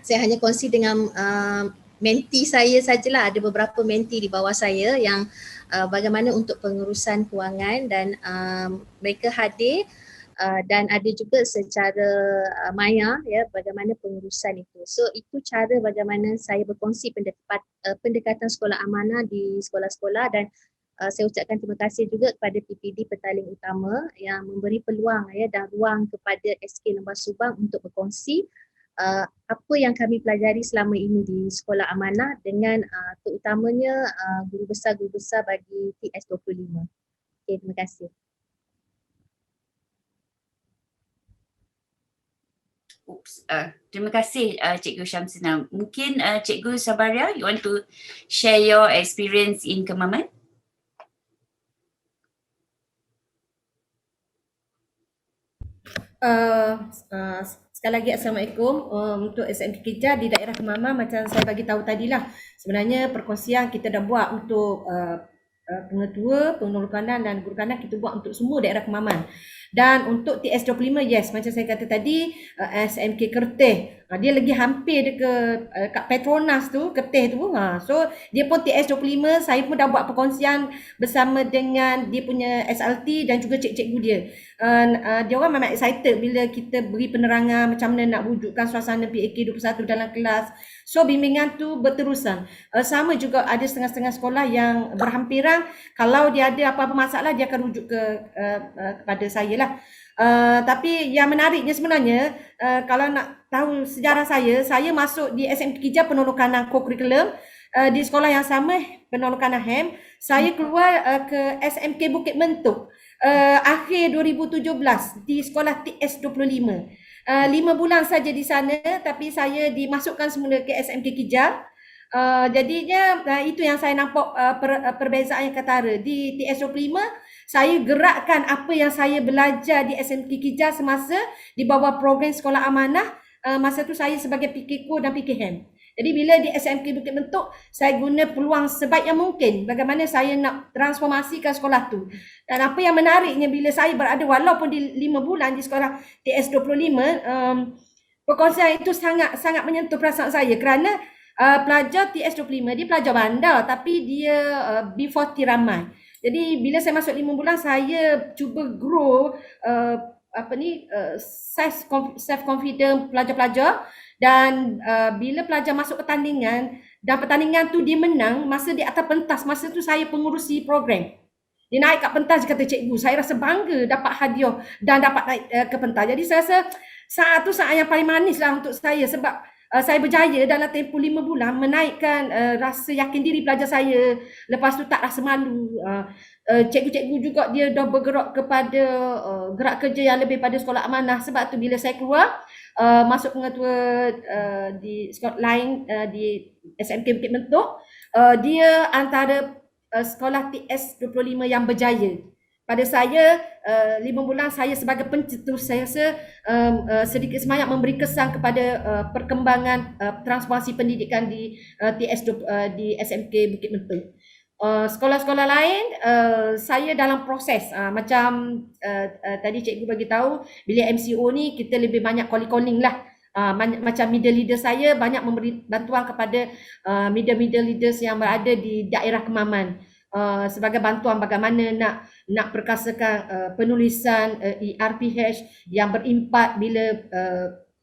saya hanya kongsi dengan menti saya sajalah. Ada beberapa menti di bawah saya yang bagaimana untuk pengurusan kewangan, dan mereka hadir dan ada juga secara maya ya bagaimana pengurusan itu. So itu cara bagaimana saya berkongsi pendekatan sekolah amanah di sekolah-sekolah, dan saya ucapkan terima kasih juga kepada PPD Petaling Utama yang memberi peluang ya dan ruang kepada SK Lembah Subang untuk berkongsi apa yang kami pelajari selama ini di sekolah amanah dengan terutamanya guru besar bagi TS25. Okay, terima kasih. Terima kasih Cikgu Syamsina. Mungkin Cikgu Sabaria, you want to share your experience in Kemaman? Sekali lagi Assalamualaikum. Untuk SMK Keja di daerah Kemaman, macam saya bagi tahu tadilah, sebenarnya perkongsian kita dah buat untuk pengetua, penolong kanan dan guru kanan, kita buat untuk semua daerah Kemaman. Dan untuk TS25, yes, macam saya kata tadi, SMK Kerteh, dia lagi hampir kat Petronas tu, Kerteh tu. So dia pun TS25, saya pun dah buat perkongsian bersama dengan dia punya SLT dan juga cikgu dia. Dia orang memang excited bila kita beri penerangan macam mana nak wujudkan suasana PAK 21 dalam kelas. So bimbingan tu berterusan. Sama juga ada setengah-setengah sekolah yang berhampiran, kalau dia ada apa-apa masalah dia akan rujuk kepada saya lah. Tapi yang menariknya sebenarnya, kalau nak tahu sejarah saya masuk di SMK Keja penolong kanan co-curriculum, di sekolah yang sama penolong kanan HEM. Saya keluar ke SMK Bukit Mentuk akhir 2017 di sekolah TS25. 5 bulan saja di sana, tapi saya dimasukkan semula ke SMK Keja. Jadinya itu yang saya nampak perbezaan yang ketara. Di TS25 saya gerakkan apa yang saya belajar di SMK Keja semasa di bawah program sekolah amanah. Masa tu saya sebagai PKKO dan PKHEM. Jadi bila di SMK Bukit Mentuk, saya guna peluang sebaik yang mungkin bagaimana saya nak transformasikan sekolah tu. Dan apa yang menariknya bila saya berada walaupun di 5 bulan di sekolah TS25, perkongsian itu sangat menyentuh perasaan saya kerana pelajar TS25 dia pelajar bandar tapi dia B40 ramai. Jadi bila saya masuk 5 bulan, saya cuba grow self confident pelajar-pelajar, dan bila pelajar masuk pertandingan dan pertandingan tu dia menang, masa di atas pentas, masa tu saya pengurusi program. Dia naik kat pentas, dia kata, cikgu, saya rasa bangga dapat hadiah dan dapat naik ke pentas. Jadi saya rasa saat tu saat yang paling manis lah untuk saya, sebab saya berjaya dalam tempoh 5 bulan menaikkan rasa yakin diri pelajar saya. Lepas tu tak rasa malu. Cikgu-cikgu juga dia dah bergerak kepada gerak kerja yang lebih pada sekolah amanah. Sebab tu bila saya keluar masuk pengetua di sekolah lain di SMK Bukit Mentuk, dia antara sekolah TS25 yang berjaya. Pada saya 5 bulan saya sebagai pencetus, saya rasa sedikit sebanyak memberi kesan kepada perkembangan transformasi pendidikan di di SMK Bukit Mentuk. Sekolah-sekolah lain saya dalam proses macam tadi cikgu bagi tahu, bila MCO ni kita lebih banyak calling lah. Macam middle leader saya banyak memberi bantuan kepada middle leaders yang berada di daerah Kemaman. sebagai bantuan bagaimana nak perkasakan penulisan ERPH yang berimpak bila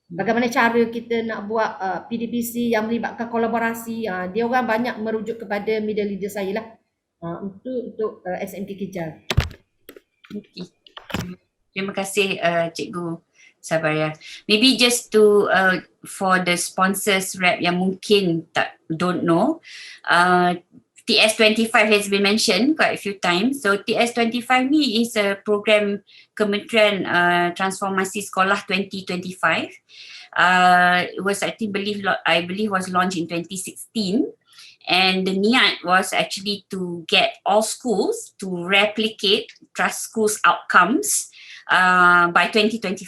bagaimana cara kita nak buat PDPC yang melibatkan kolaborasi. Dia orang banyak merujuk kepada middle leader saya lah untuk SMK Kejal. Okay. Terima kasih Cikgu Sabaria. Maybe just to for the sponsors rep yang mungkin don't know, TS25 has been mentioned quite a few times. So TS25 ni is a program Kementerian Transformasi Sekolah 2025. It was I believe was launched in 2016. And the niat was actually to get all schools to replicate Trust Schools outcomes by 2025.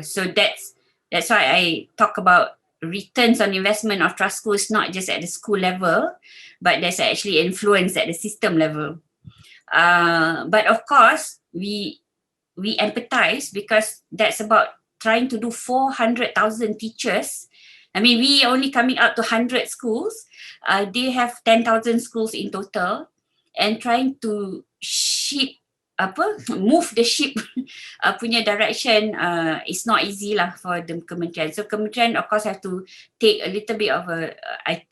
So that's why I talk about returns on investment of Trust Schools, not just at the school level, but there's actually influence at the system level. But of course, we empathize because that's about trying to do 400,000 teachers. I mean, we only coming out to 100 schools. They have 10,000 schools in total, and trying to move the ship punya direction is not easy lah for the Kementerian. So Kementerian of course have to take a little bit of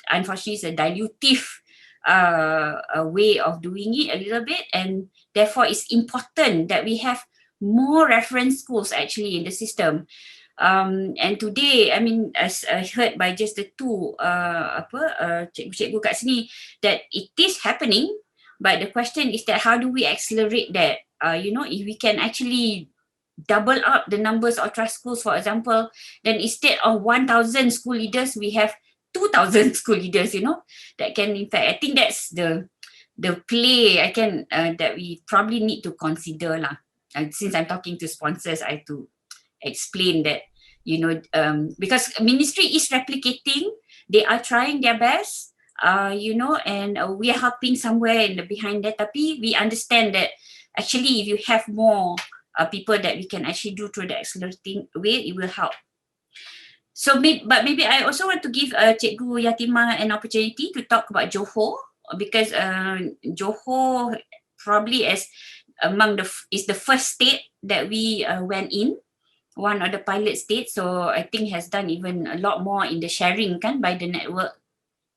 unfortunately it's a dilutive way of doing it a little bit, and therefore it's important that we have more reference schools actually in the system. And today, I mean, as I heard by just the two cikgu-cikgu kat sini, that it is happening, but the question is that how do we accelerate that? If we can actually double up the numbers of trust schools, for example, then instead of 1,000 school leaders, we have 2,000 school leaders, that can, in fact, I think that's the play that we probably need to consider lah. Since I'm talking to sponsors, I have to explain that, because ministry is replicating, they are trying their best, and we are helping somewhere behind that. Tapi we understand that actually if you have more people that we can actually do through the accelerating way, it will help. So, maybe I also want to give Cikgu Yatimah an opportunity to talk about Johor, because Johor probably is the first state that we went in, one of the pilot states. So I think has done even a lot more in the sharing kan by the network.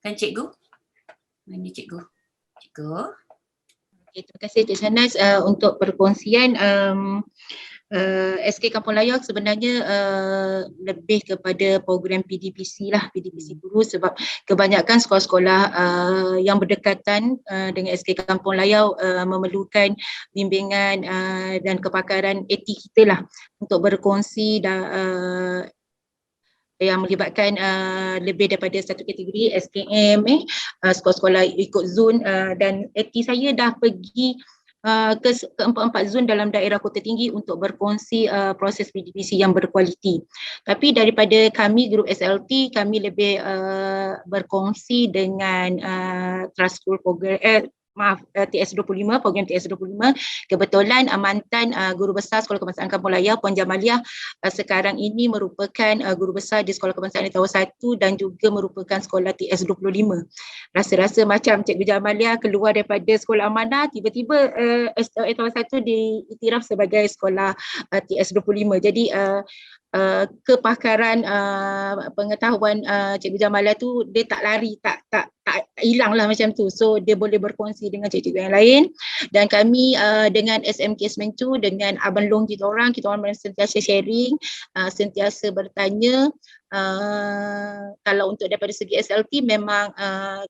Kan Cikgu? Mana Cikgu? Cikgu? Okay, terima kasih Cik Shahnaz untuk perkongsian. SK Kampung Layak sebenarnya lebih kepada program PDPC lah, PDPC guru, sebab kebanyakan sekolah-sekolah yang berdekatan dengan SK Kampung Layak memerlukan bimbingan dan kepakaran AT kita lah untuk berkongsi yang melibatkan lebih daripada satu kategori SKM, sekolah-sekolah ikut zon, dan AT saya dah pergi ke keempat-empat zon dalam daerah Kota Tinggi untuk berkongsi proses PDPC yang berkualiti. Tapi daripada kami grup SLT, kami lebih berkongsi dengan Trust School Program TS25, program TS25. Kebetulan mantan guru besar Sekolah Kebangsaan Kampung Layak Puan Jamaliah sekarang ini merupakan guru besar di Sekolah Kebangsaan Tahun 1 dan juga merupakan sekolah TS25. Rasa-rasa macam Cikgu Jamaliah keluar daripada sekolah amanah, tiba-tiba Tahun 1 diiktiraf sebagai sekolah TS25. Jadi kepakaran pengetahuan Cikgu Jamaliah tu dia tak lari, tak hilang lah macam tu. So dia boleh berkongsi dengan cikgu yang lain, dan kami dengan SMK Semencu, dengan Abang Long kita orang sentiasa sharing, sentiasa bertanya. Kalau untuk daripada segi SLT memang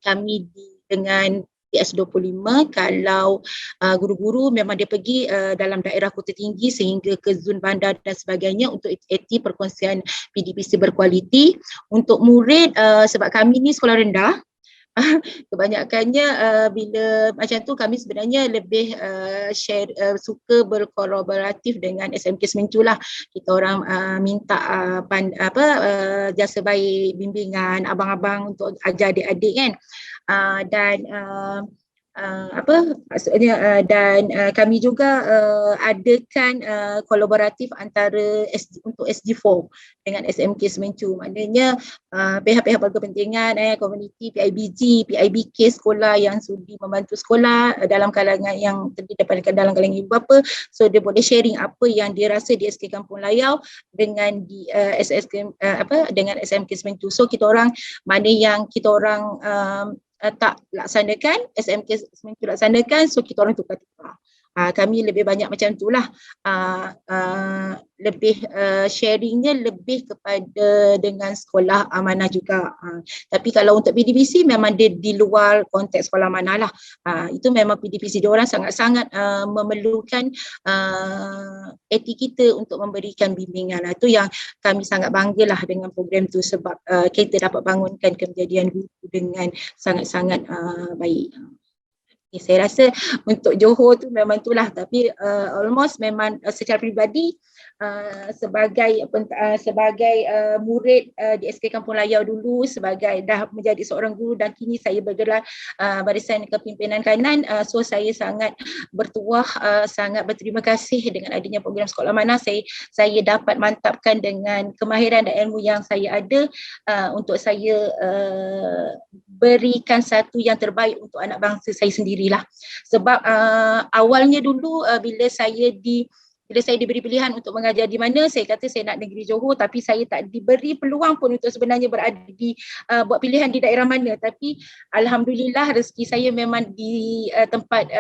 kami dengan TS25, kalau guru-guru memang dia pergi dalam daerah Kota Tinggi sehingga ke zon bandar dan sebagainya untuk aktif perkongsian PDPC berkualiti. Untuk murid, sebab kami ni sekolah rendah, kebanyakannya bila macam tu kami sebenarnya lebih suka berkolaboratif dengan SMK Semencu lah. Kita orang minta jasa baik bimbingan abang-abang untuk ajar adik-adik kan, dan dan kami juga adakan kolaboratif antara untuk SG4 dengan SMK Semencu. Maknanya pihak-pihak berkepentingan, komuniti, PIBG, PIBK sekolah yang sudi membantu sekolah dalam kalangan yang terdiri daripada dalam kalangan ibu bapa, so dia boleh sharing apa yang dia rasa di SK Kampung Layau dengan di dengan SMK Semencu. So kita orang mana yang kita orang tak laksanakan, SMK Semencu laksanakan, so kita orang tukar-tukar. Kami lebih banyak macam itulah, lebih sharingnya lebih kepada dengan sekolah amanah juga. Tapi kalau untuk PDPC memang dia di luar konteks sekolah amanah lah. Itu memang PDPC dia orang sangat-sangat memerlukan etik kita untuk memberikan bimbingan. Itu yang kami sangat banggalah dengan program tu sebab kita dapat bangunkan kejadian guru dengan sangat-sangat baik. Saya rasa untuk Johor tu memang itulah, tapi almost memang secara peribadi sebagai murid di SK Kampung Layau dulu, sebagai dah menjadi seorang guru dan kini saya bergelar barisan kepimpinan kanan, so saya sangat bertuah, sangat berterima kasih dengan adanya program sekolah amanah. Saya dapat mantapkan dengan kemahiran dan ilmu yang saya ada untuk saya berikan satu yang terbaik untuk anak bangsa saya sendirilah. Sebab awalnya dulu bila saya diberi pilihan untuk mengajar di mana, saya kata saya nak negeri Johor, tapi saya tak diberi peluang pun untuk sebenarnya berada di buat pilihan di daerah mana. Tapi alhamdulillah rezeki saya memang di tempat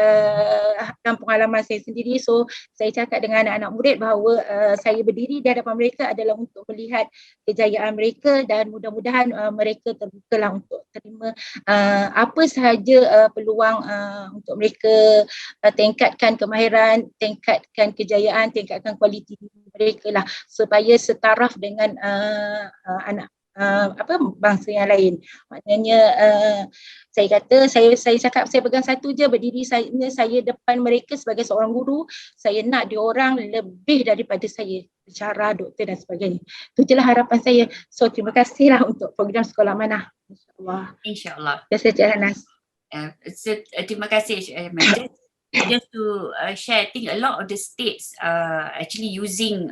kampung halaman saya sendiri. So saya cakap dengan anak-anak murid bahawa saya berdiri di hadapan mereka adalah untuk melihat kejayaan mereka dan mudah-mudahan mereka terbukalah untuk terima apa sahaja peluang untuk mereka tingkatkan kemahiran, tingkatkan kejayaan, tingkatkan kualiti mereka lah supaya setaraf dengan anak bangsa yang lain. Maknanya saya kata, saya cakap saya pegang satu je, berdiri saya depan mereka sebagai seorang guru, saya nak diorang lebih daripada saya bicara, doktor dan sebagainya. Itu je lah harapan saya. So terima kasihlah untuk program sekolah amanah. InsyaAllah. InsyaAllah. Terima kasih Cik Hanas. Terima kasih just to share, I think a lot of the states actually using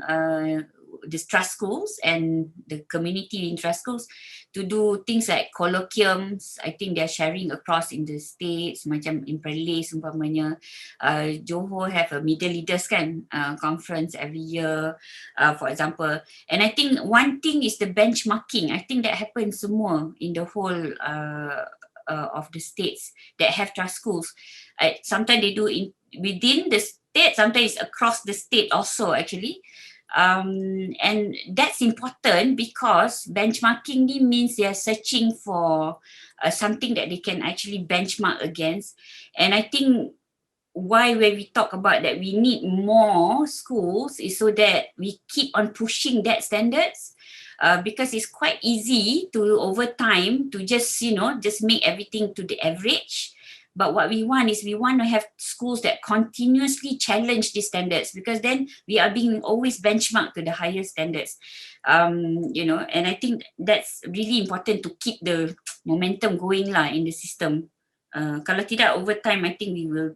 the trust schools and the community in trust schools to do things like colloquiums. I think they're sharing across in the states, macam in Perlis umpamanya. Johor have a middle leaders conference every year, for example. And I think one thing is the benchmarking. I think that happens semua in the whole of the states that have trust schools. Sometimes they do within the state, sometimes across the state also actually. And that's important because benchmarking means they are searching for something that they can actually benchmark against. And I think why when we talk about that we need more schools is so that we keep on pushing that standards. Because it's quite easy to over time to just make everything to the average. But what we want is we want to have schools that continuously challenge these standards, because then we are being always benchmarked to the higher standards. And I think that's really important to keep the momentum going lah in the system. Kalau tidak, over time I think we will,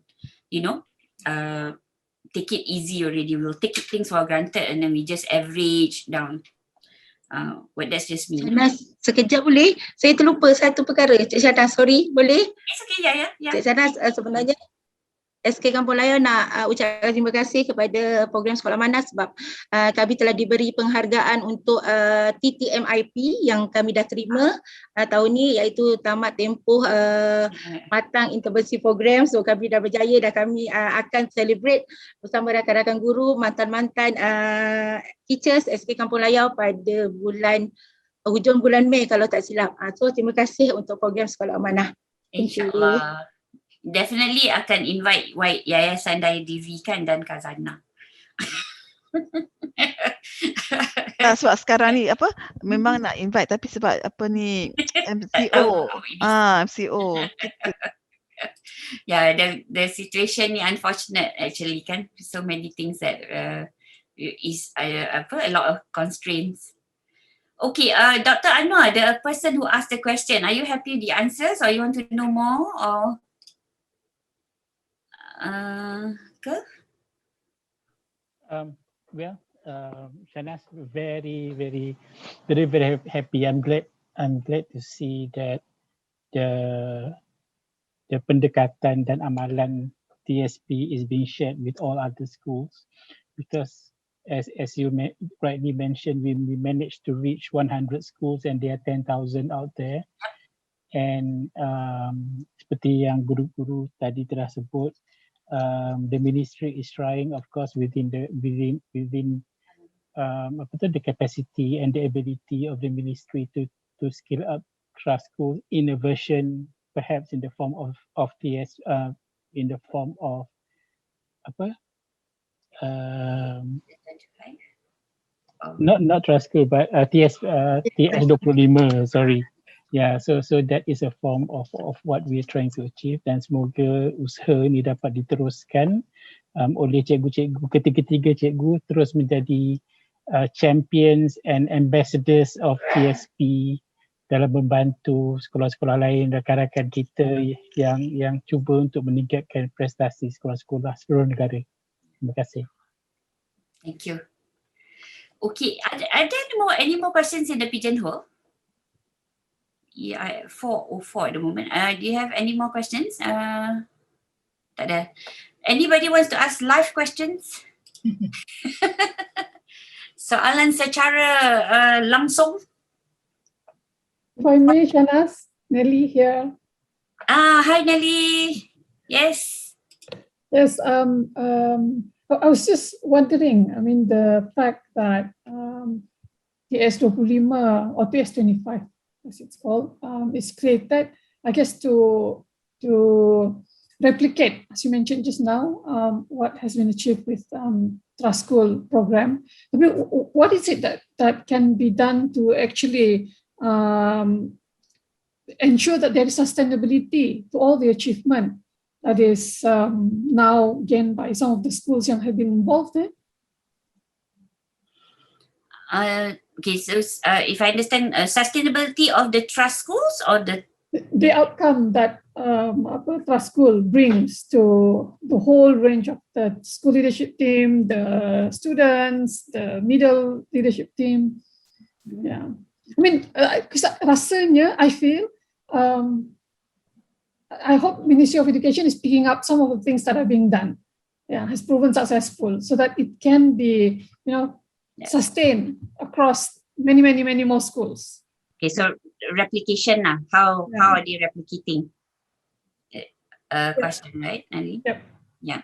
take it easy already. We'll take things for granted and then we just average down. Well, that's just me. Shanas, sekejap boleh? Saya terlupa satu perkara. Cik Shanas, sorry, boleh? It's okay, ya. Cik Shanas, sebenarnya SK Kampung Layau nak ucapkan terima kasih kepada program sekolah amanah sebab kami telah diberi penghargaan untuk TTMIP yang kami dah terima tahun ni, iaitu tamat tempoh matang intervensi program. So kami dah berjaya dan kami akan celebrate bersama rakan-rakan guru, mantan-mantan teachers SK Kampung Layau pada hujung bulan Mei kalau tak silap. So terima kasih untuk program sekolah amanah. InsyaAllah. Definitely akan invite Yayasan Daya Diri dan Khazanah. Sebab sekarang ni memang nak invite tapi sebab MCO. MCO. Yeah, the situation ni unfortunate actually so many things that is a lot of constraints. Okay, Dr. Anwar, the person who asked the question, are you happy with the answers or you want to know more or? ke? Shanas, very happy. I'm glad to see that the pendekatan dan amalan TSP is being shared with all other schools, because as you rightly mentioned, we managed to reach 100 schools and there are 10,000 out there. And seperti yang guru-guru tadi telah sebut, the ministry is trying, of course, within the capacity and the ability of the ministry to scale up trust schools in a version, perhaps in the form of TS, in the form of not trust school, but TS 25, sorry. Yeah, so that is a form of what we are trying to achieve, dan semoga usaha ini dapat diteruskan oleh cikgu-cikgu, ketiga-tiga cikgu terus menjadi champions and ambassadors of TSP dalam membantu sekolah-sekolah lain, rakan-rakan kita yang cuba untuk meningkatkan prestasi sekolah-sekolah seluruh negara. Terima kasih. Thank you. Okay, are there any more questions in the pigeonhole? Yeah, 4:04 at the moment. Do you have any more questions? Tak ada. Anybody wants to ask live questions? Soalan secara langsung. If I may, Shanas, Nelly here. Hi Nelly. Yes. Yes. I was just wondering. I mean, the fact that TS 25 or TS 25, as it's called, is created, I guess, to replicate, as you mentioned just now, what has been achieved with Trust School program. What is it that can be done to actually ensure that there is sustainability to all the achievement that is now gained by some of the schools that have been involved in? Okay, so if I understand, sustainability of the trust schools or the outcome that Trust School brings to the whole range of the school leadership team, the students, the middle leadership team. Yeah, I mean, rasanya I feel, I hope Ministry of Education is picking up some of the things that are being done. Yeah, has proven successful, so that it can be, sustained across many more schools. Okay, so replication now. How are they replicating? Question, right, Nelly? Yep. Yeah.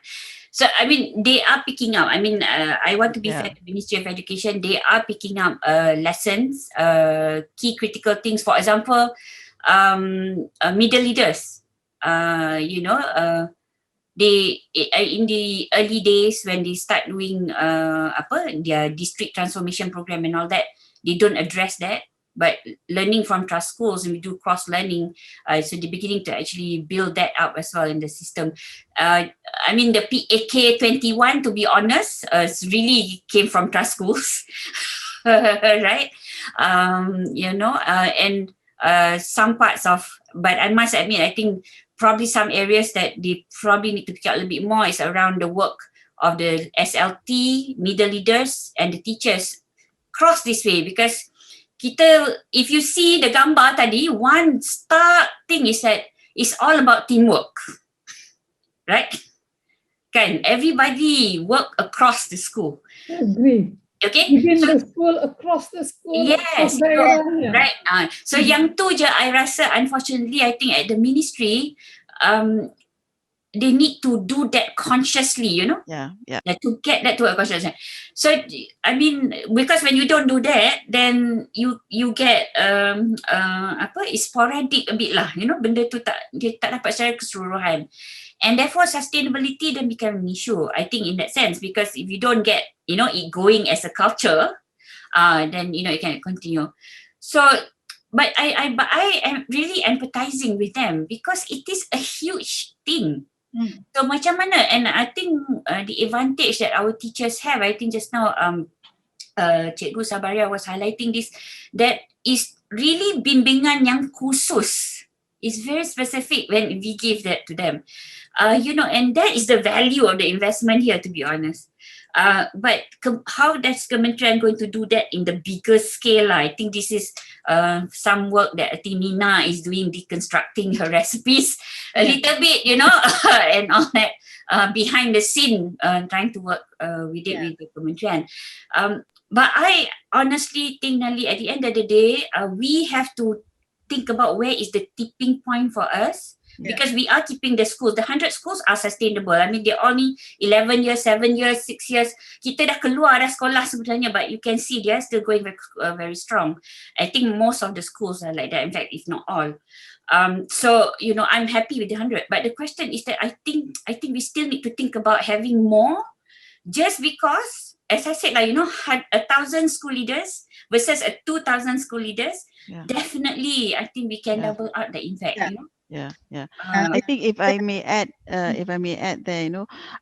So I mean, they are picking up. I mean, I want to be fair to the Ministry of Education. They are picking up lessons, key critical things. For example, middle leaders. They in the early days when they start doing their district transformation program and all that, they don't address that. But learning from trust schools, and we do cross learning, so they're beginning to actually build that up as well in the system. I mean, the PAK 21, to be honest, really came from trust schools, right? And some parts of, but I must admit, I think probably some areas that they probably need to pick up a little bit more is around the work of the SLT, middle leaders and the teachers cross this way, because if you see the gambar tadi, one start thing is that it's all about teamwork, right? Kan, everybody work across the school. I agree. Okay, within the school, across the school. Yes, right. So yang tu je I rasa, unfortunately, I think at the ministry, they need to do that consciously, Yeah. To get that to a conscious. So I mean, because when you don't do that, then you get it's sporadic a bit lah, benda tu dia tak dapat secara keseluruhan. And therefore, sustainability then become an issue, I think, in that sense, because if you don't get, it going as a culture, then, it can continue. So, but I am really empathizing with them because it is a huge thing. So, macam mana? And I think the advantage that our teachers have, I think just now, Cikgu Sabaria was highlighting this, that is really bimbingan yang khusus It's very specific when we give that to them. And that is the value of the investment here, to be honest. But how does Kementerian going to do that in the bigger scale? I think this is some work that I think Nina is doing, deconstructing her recipes a little bit, and all that behind the scene, trying to work with it with the Kementerian. But I honestly think, Nelly, at the end of the day, we have to think about where is the tipping point for us. Because we are keeping the schools. The 100 schools are sustainable. I mean, they're only 11 years, 7 years, 6 years. Kita dah keluar dah sekolah sebenarnya, but you can see they are still going very, very strong. I think most of the schools are like that, in fact, if not all. So, I'm happy with the 100. But the question is that I think we still need to think about having more, just because, as I said, 1,000 school leaders versus 2,000 school leaders, definitely, I think we can double up the impact, I think if I may add there,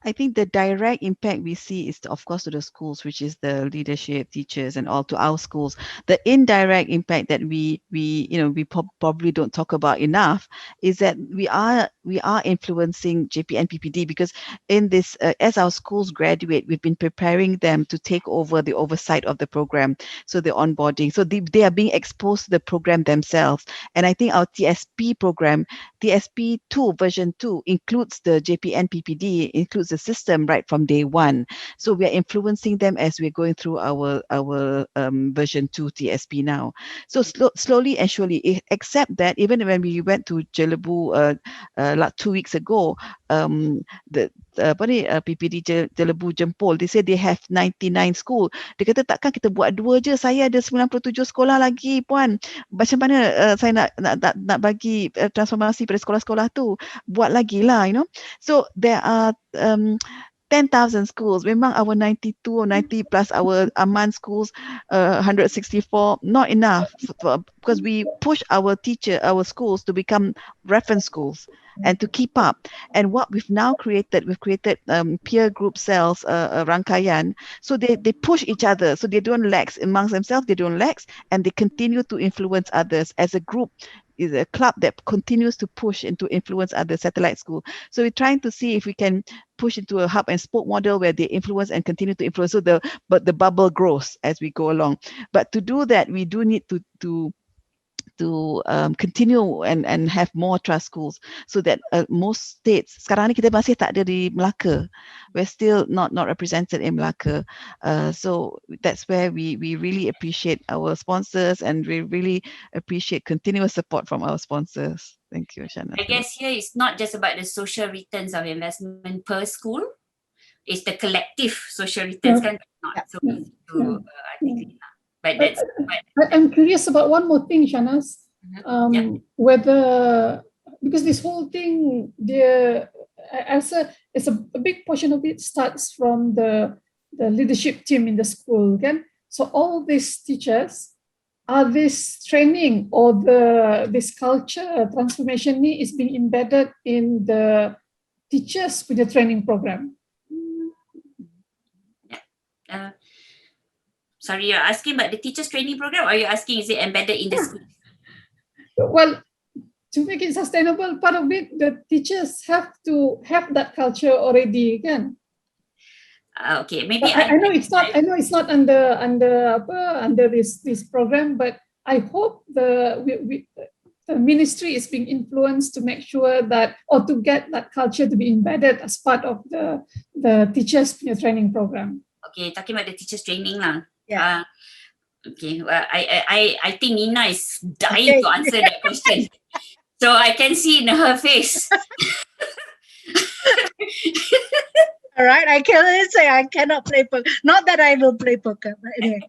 I think the direct impact we see is, of course, to the schools, which is the leadership, teachers, and all to our schools. The indirect impact that we probably don't talk about enough is that we are influencing JPN PPD, because in this, as our schools graduate, we've been preparing them to take over the oversight of the program, so the onboarding, so they are being exposed to the program themselves. And I think our TSP program, TSP2 version 2, includes the JPN PPD, includes the system right from day one. So we are influencing them as we're going through our version 2 TSP now. So slowly and surely, except that even when we went to Jelebu like 2 weeks ago, PPD Jelebu Jempol, they said they have 99 school. Dia kata takkan kita buat 2 je, saya ada 97 sekolah lagi, puan. Macam mana saya nak bagi transformasi pada sekolah-sekolah tu? Buat lagi lah, So there are 10,000 schools. Memang our 92 or 90 plus our Aman schools, 164, not enough, because we push our schools to become reference schools and to keep up. And what we've now created, peer group cells, rangkaian, so they push each other, so they don't lax amongst themselves, and they continue to influence others as a group. Is a club that continues to push and to influence other satellite schools. So we're trying to see if we can push into a hub and spoke model where they influence and continue to influence. So the bubble grows as we go along. But to do that, we do need to continue and have more trust schools, so that most states, sekarang ni kita masih tak ada di Melaka. We're still not represented in Melaka. So that's where we really appreciate our sponsors, and we really appreciate continuous support from our sponsors. Thank you, Shana. I guess here it's not just about the social returns of investment per school, it's the collective social returns, not so easy to articulate. But I'm curious about one more thing, Shanas. Whether, because this whole thing, it's a big portion of it starts from the leadership team in the school. Okay? So all these teachers, are this training or this culture transformation is being embedded in the teachers with the training program? Sorry, you're asking about the teachers training program, or you're asking is it embedded in the school? Well, to make it sustainable, part of it, the teachers have to have that culture already, can? Okay, maybe I know it's not under this program, but I hope the ministry is being influenced to make sure that, or to get that culture to be embedded as part of the teachers training program. Okay, talking about the teachers training lah. Okay, well, I think Nina is dying to answer that question. So I can see in her face. All right, I can say I cannot play poker. Not that I will play poker, but anyway.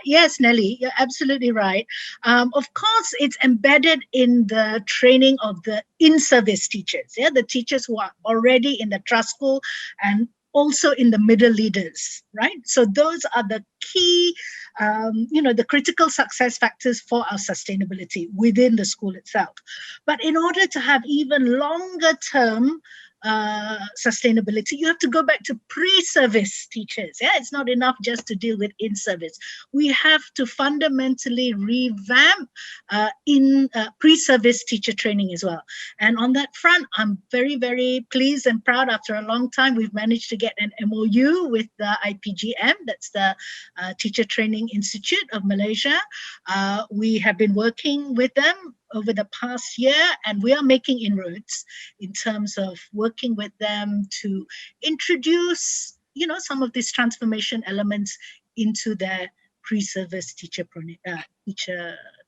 Yes, Nelly, you're absolutely right. Of course, it's embedded in the training of the in-service teachers, the teachers who are already in the trust school and also in the middle leaders, right? So those are the key, the critical success factors for our sustainability within the school itself. But in order to have even longer term sustainability, you have to go back to pre-service teachers. Yeah, it's not enough just to deal with in-service. We have to fundamentally revamp in pre-service teacher training as well. And on that front, I'm very, very pleased and proud. After a long time, we've managed to get an MOU with the IPGM, that's the Teacher Training Institute of Malaysia. We have been working with them over the past year, and we are making inroads in terms of working with them to introduce, you know, some of these transformation elements into their pre-service teacher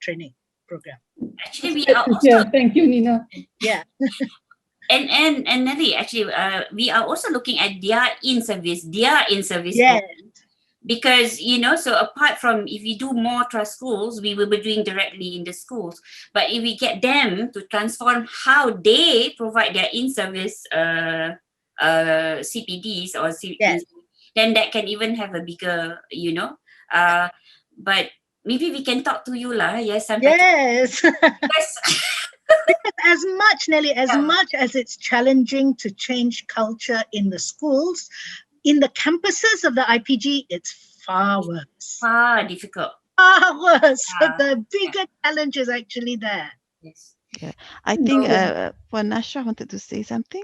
training program. Actually, we are also, thank you, Nina. Yeah. and Nelly, actually, we are also looking at their in-service Yes. program. Because, you know, so apart from if we do more trust schools, we will be doing directly in the schools. But if we get them to transform how they provide their in-service CPDs or CPDs, then that can even have a bigger, you know. But maybe we can talk to you lah. Yes. Yes. Because as much, Nelly, as much as it's challenging to change culture in the schools, in the campuses of the IPG, it's far worse. Far difficult. Far worse. So the bigger challenge is actually there. Yes. Yeah. I think Puan Nashra wanted to say something.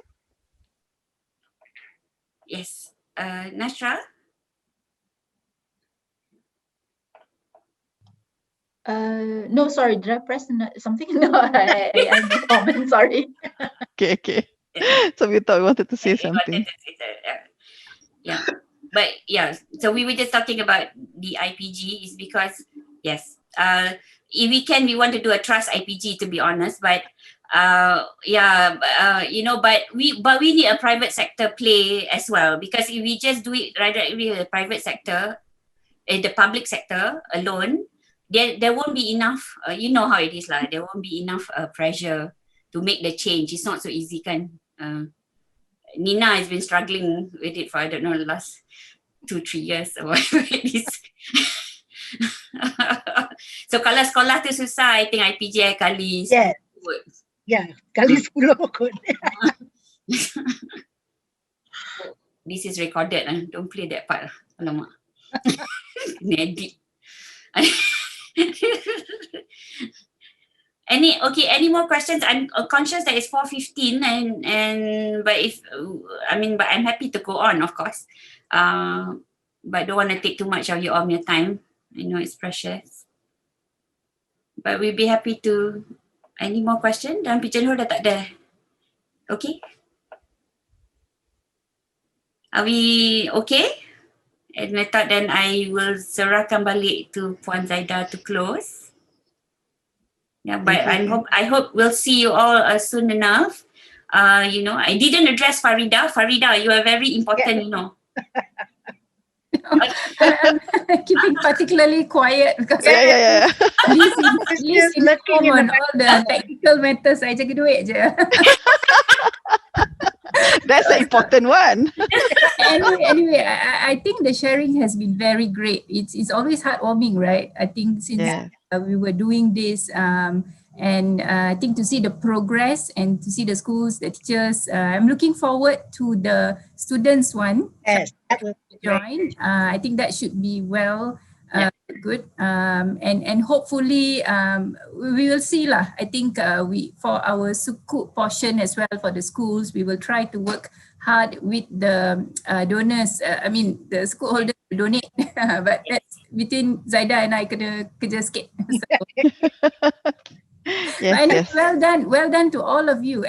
Yes. Nashra? No, sorry, did I press something? No, I made comment, sorry. Okay. So we thought we wanted to say something. Yeah, but yeah, so we were just talking about the IPG is because, yes, if we can, we want to do a trust IPG, to be honest, but you know, but we need a private sector play as well, because if we just do it directly with the private sector, the public sector alone, there won't be enough, you know how it is like, there won't be enough pressure to make the change. It's not so easy, kan? Nina has been struggling with it for, I don't know, the last 2-3 years or whatever it is. So kalau sekolah tu susah, I think IPG kali 10 kot. Yeah, kali 10 kot. This is recorded, don't play that part. Alamak. Edit. Any more questions? I'm conscious that it's 4:15 but I'm happy to go on, of course. But don't want to take too much of your time. I know it's precious. But we'll be happy to. Any more question? Dalam pigeonhole dah tak ada. Okay? Are we okay? And I thought then I will serahkan balik to Puan Zaida to close. Yeah, but I hope we'll see you all soon enough. You know, I didn't address Farida. Farida, you are very important, you know. I'm keeping particularly quiet because Liz inform on all the technical matters. I jaga duit je. That's the important one. Anyway, I think the sharing has been very great. It's always heartwarming, right? I think since we were doing this, and I think to see the progress and to see the schools, the teachers, I'm looking forward to the students one. Yes, join. I think that should be good. And hopefully we will see lah. I think we for our sukuk portion as well for the schools, we will try to work hard with the donors. The school holders to donate, but that's between Zaida and I kena kerja sikit. Yes. Well done to all of you,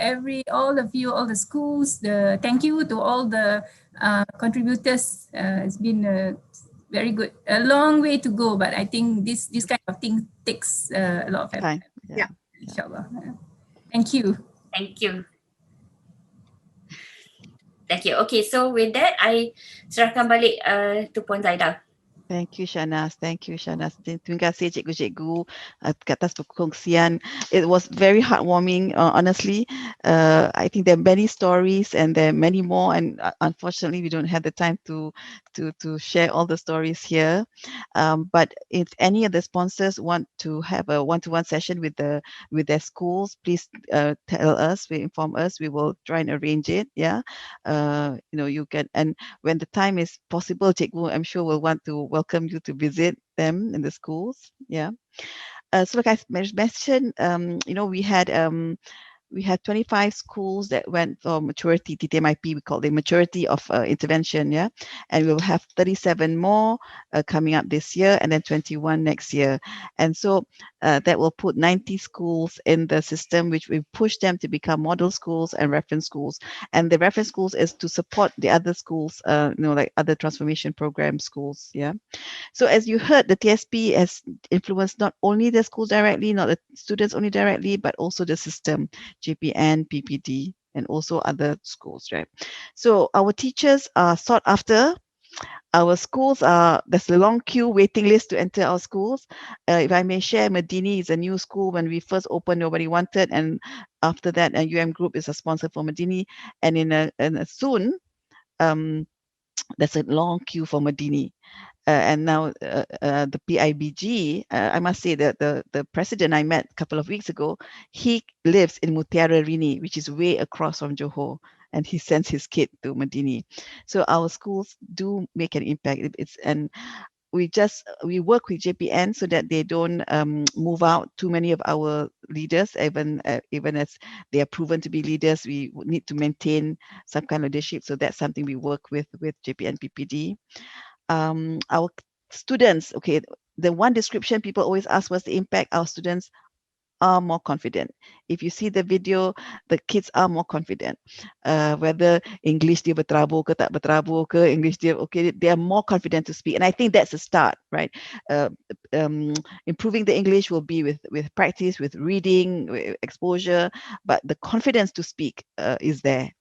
all the schools. Thank you to all the contributors. It's been very good. A long way to go, but I think this kind of thing takes a lot of effort. Time. Yeah. Inshallah. Thank you. Thank you. Okay, so with that, I serahkan balik to Puan Zaida. Thank you, Shanas. Thank you, Shanas. Terima kasih cikgu-cikgu ke atas perkongsian. It was very heartwarming, honestly. I think there are many stories and there are many more, and unfortunately we don't have the time to share all the stories here. But if any of the sponsors want to have a one-to-one session with their schools, please tell us, inform us. We will try and arrange it. Yeah, you can, and when the time is possible, cikgu, I'm sure will want to welcome you to visit them in the schools. Yeah. So like I mentioned, we had 25 schools that went for maturity, TTMIP, we call it maturity of intervention, yeah? And we'll have 37 more coming up this year and then 21 next year. And so that will put 90 schools in the system, which we push them to become model schools and reference schools. And the reference schools is to support the other schools, like other transformation program schools, yeah? So as you heard, the TSP has influenced not only the schools directly, not the students only directly, but also the system, JPN, PPD, and also other schools, right? So our teachers are sought after. Our schools there's a long queue waiting list to enter our schools. If I may share, Medini is a new school. When we first opened, nobody wanted. And after that, UM Group is a sponsor for Medini. And soon, there's a long queue for Medini. And now the PIBG, I must say that the president I met a couple of weeks ago, he lives in Mutiara Rini, which is way across from Johor, and he sends his kid to Medini. So our schools do make an impact. We work with JPN so that they don't move out too many of our leaders, even as they are proven to be leaders. We need to maintain some kind of leadership. So that's something we work with JPN PPD. Our students, okay, the one description people always ask, what's the impact? Our students are more confident. If you see the video, the kids are more confident. Whether English dia berterabur ke tak berterabur ke, English dia okay, they are more confident to speak. And I think that's a start, right? Improving the English will be with practice, with reading, with exposure, but the confidence to speak is there.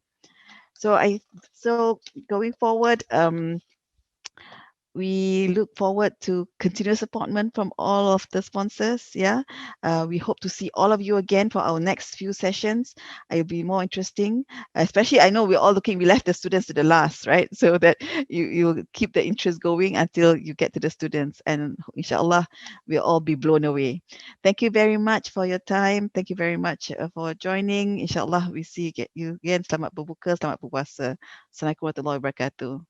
So going forward, we look forward to continuous appointment from all of the sponsors. Yeah, we hope to see all of you again for our next few sessions. It'll be more interesting, especially I know we're all looking, we left the students to the last, right? So that you keep the interest going until you get to the students, and inshallah we'll all be blown away. Thank you very much for your time. Thank you very much for joining. Inshallah we see you again. Selamat berbuka, selamat berpuasa. Assalamualaikum warahmatullahi wabarakatuh.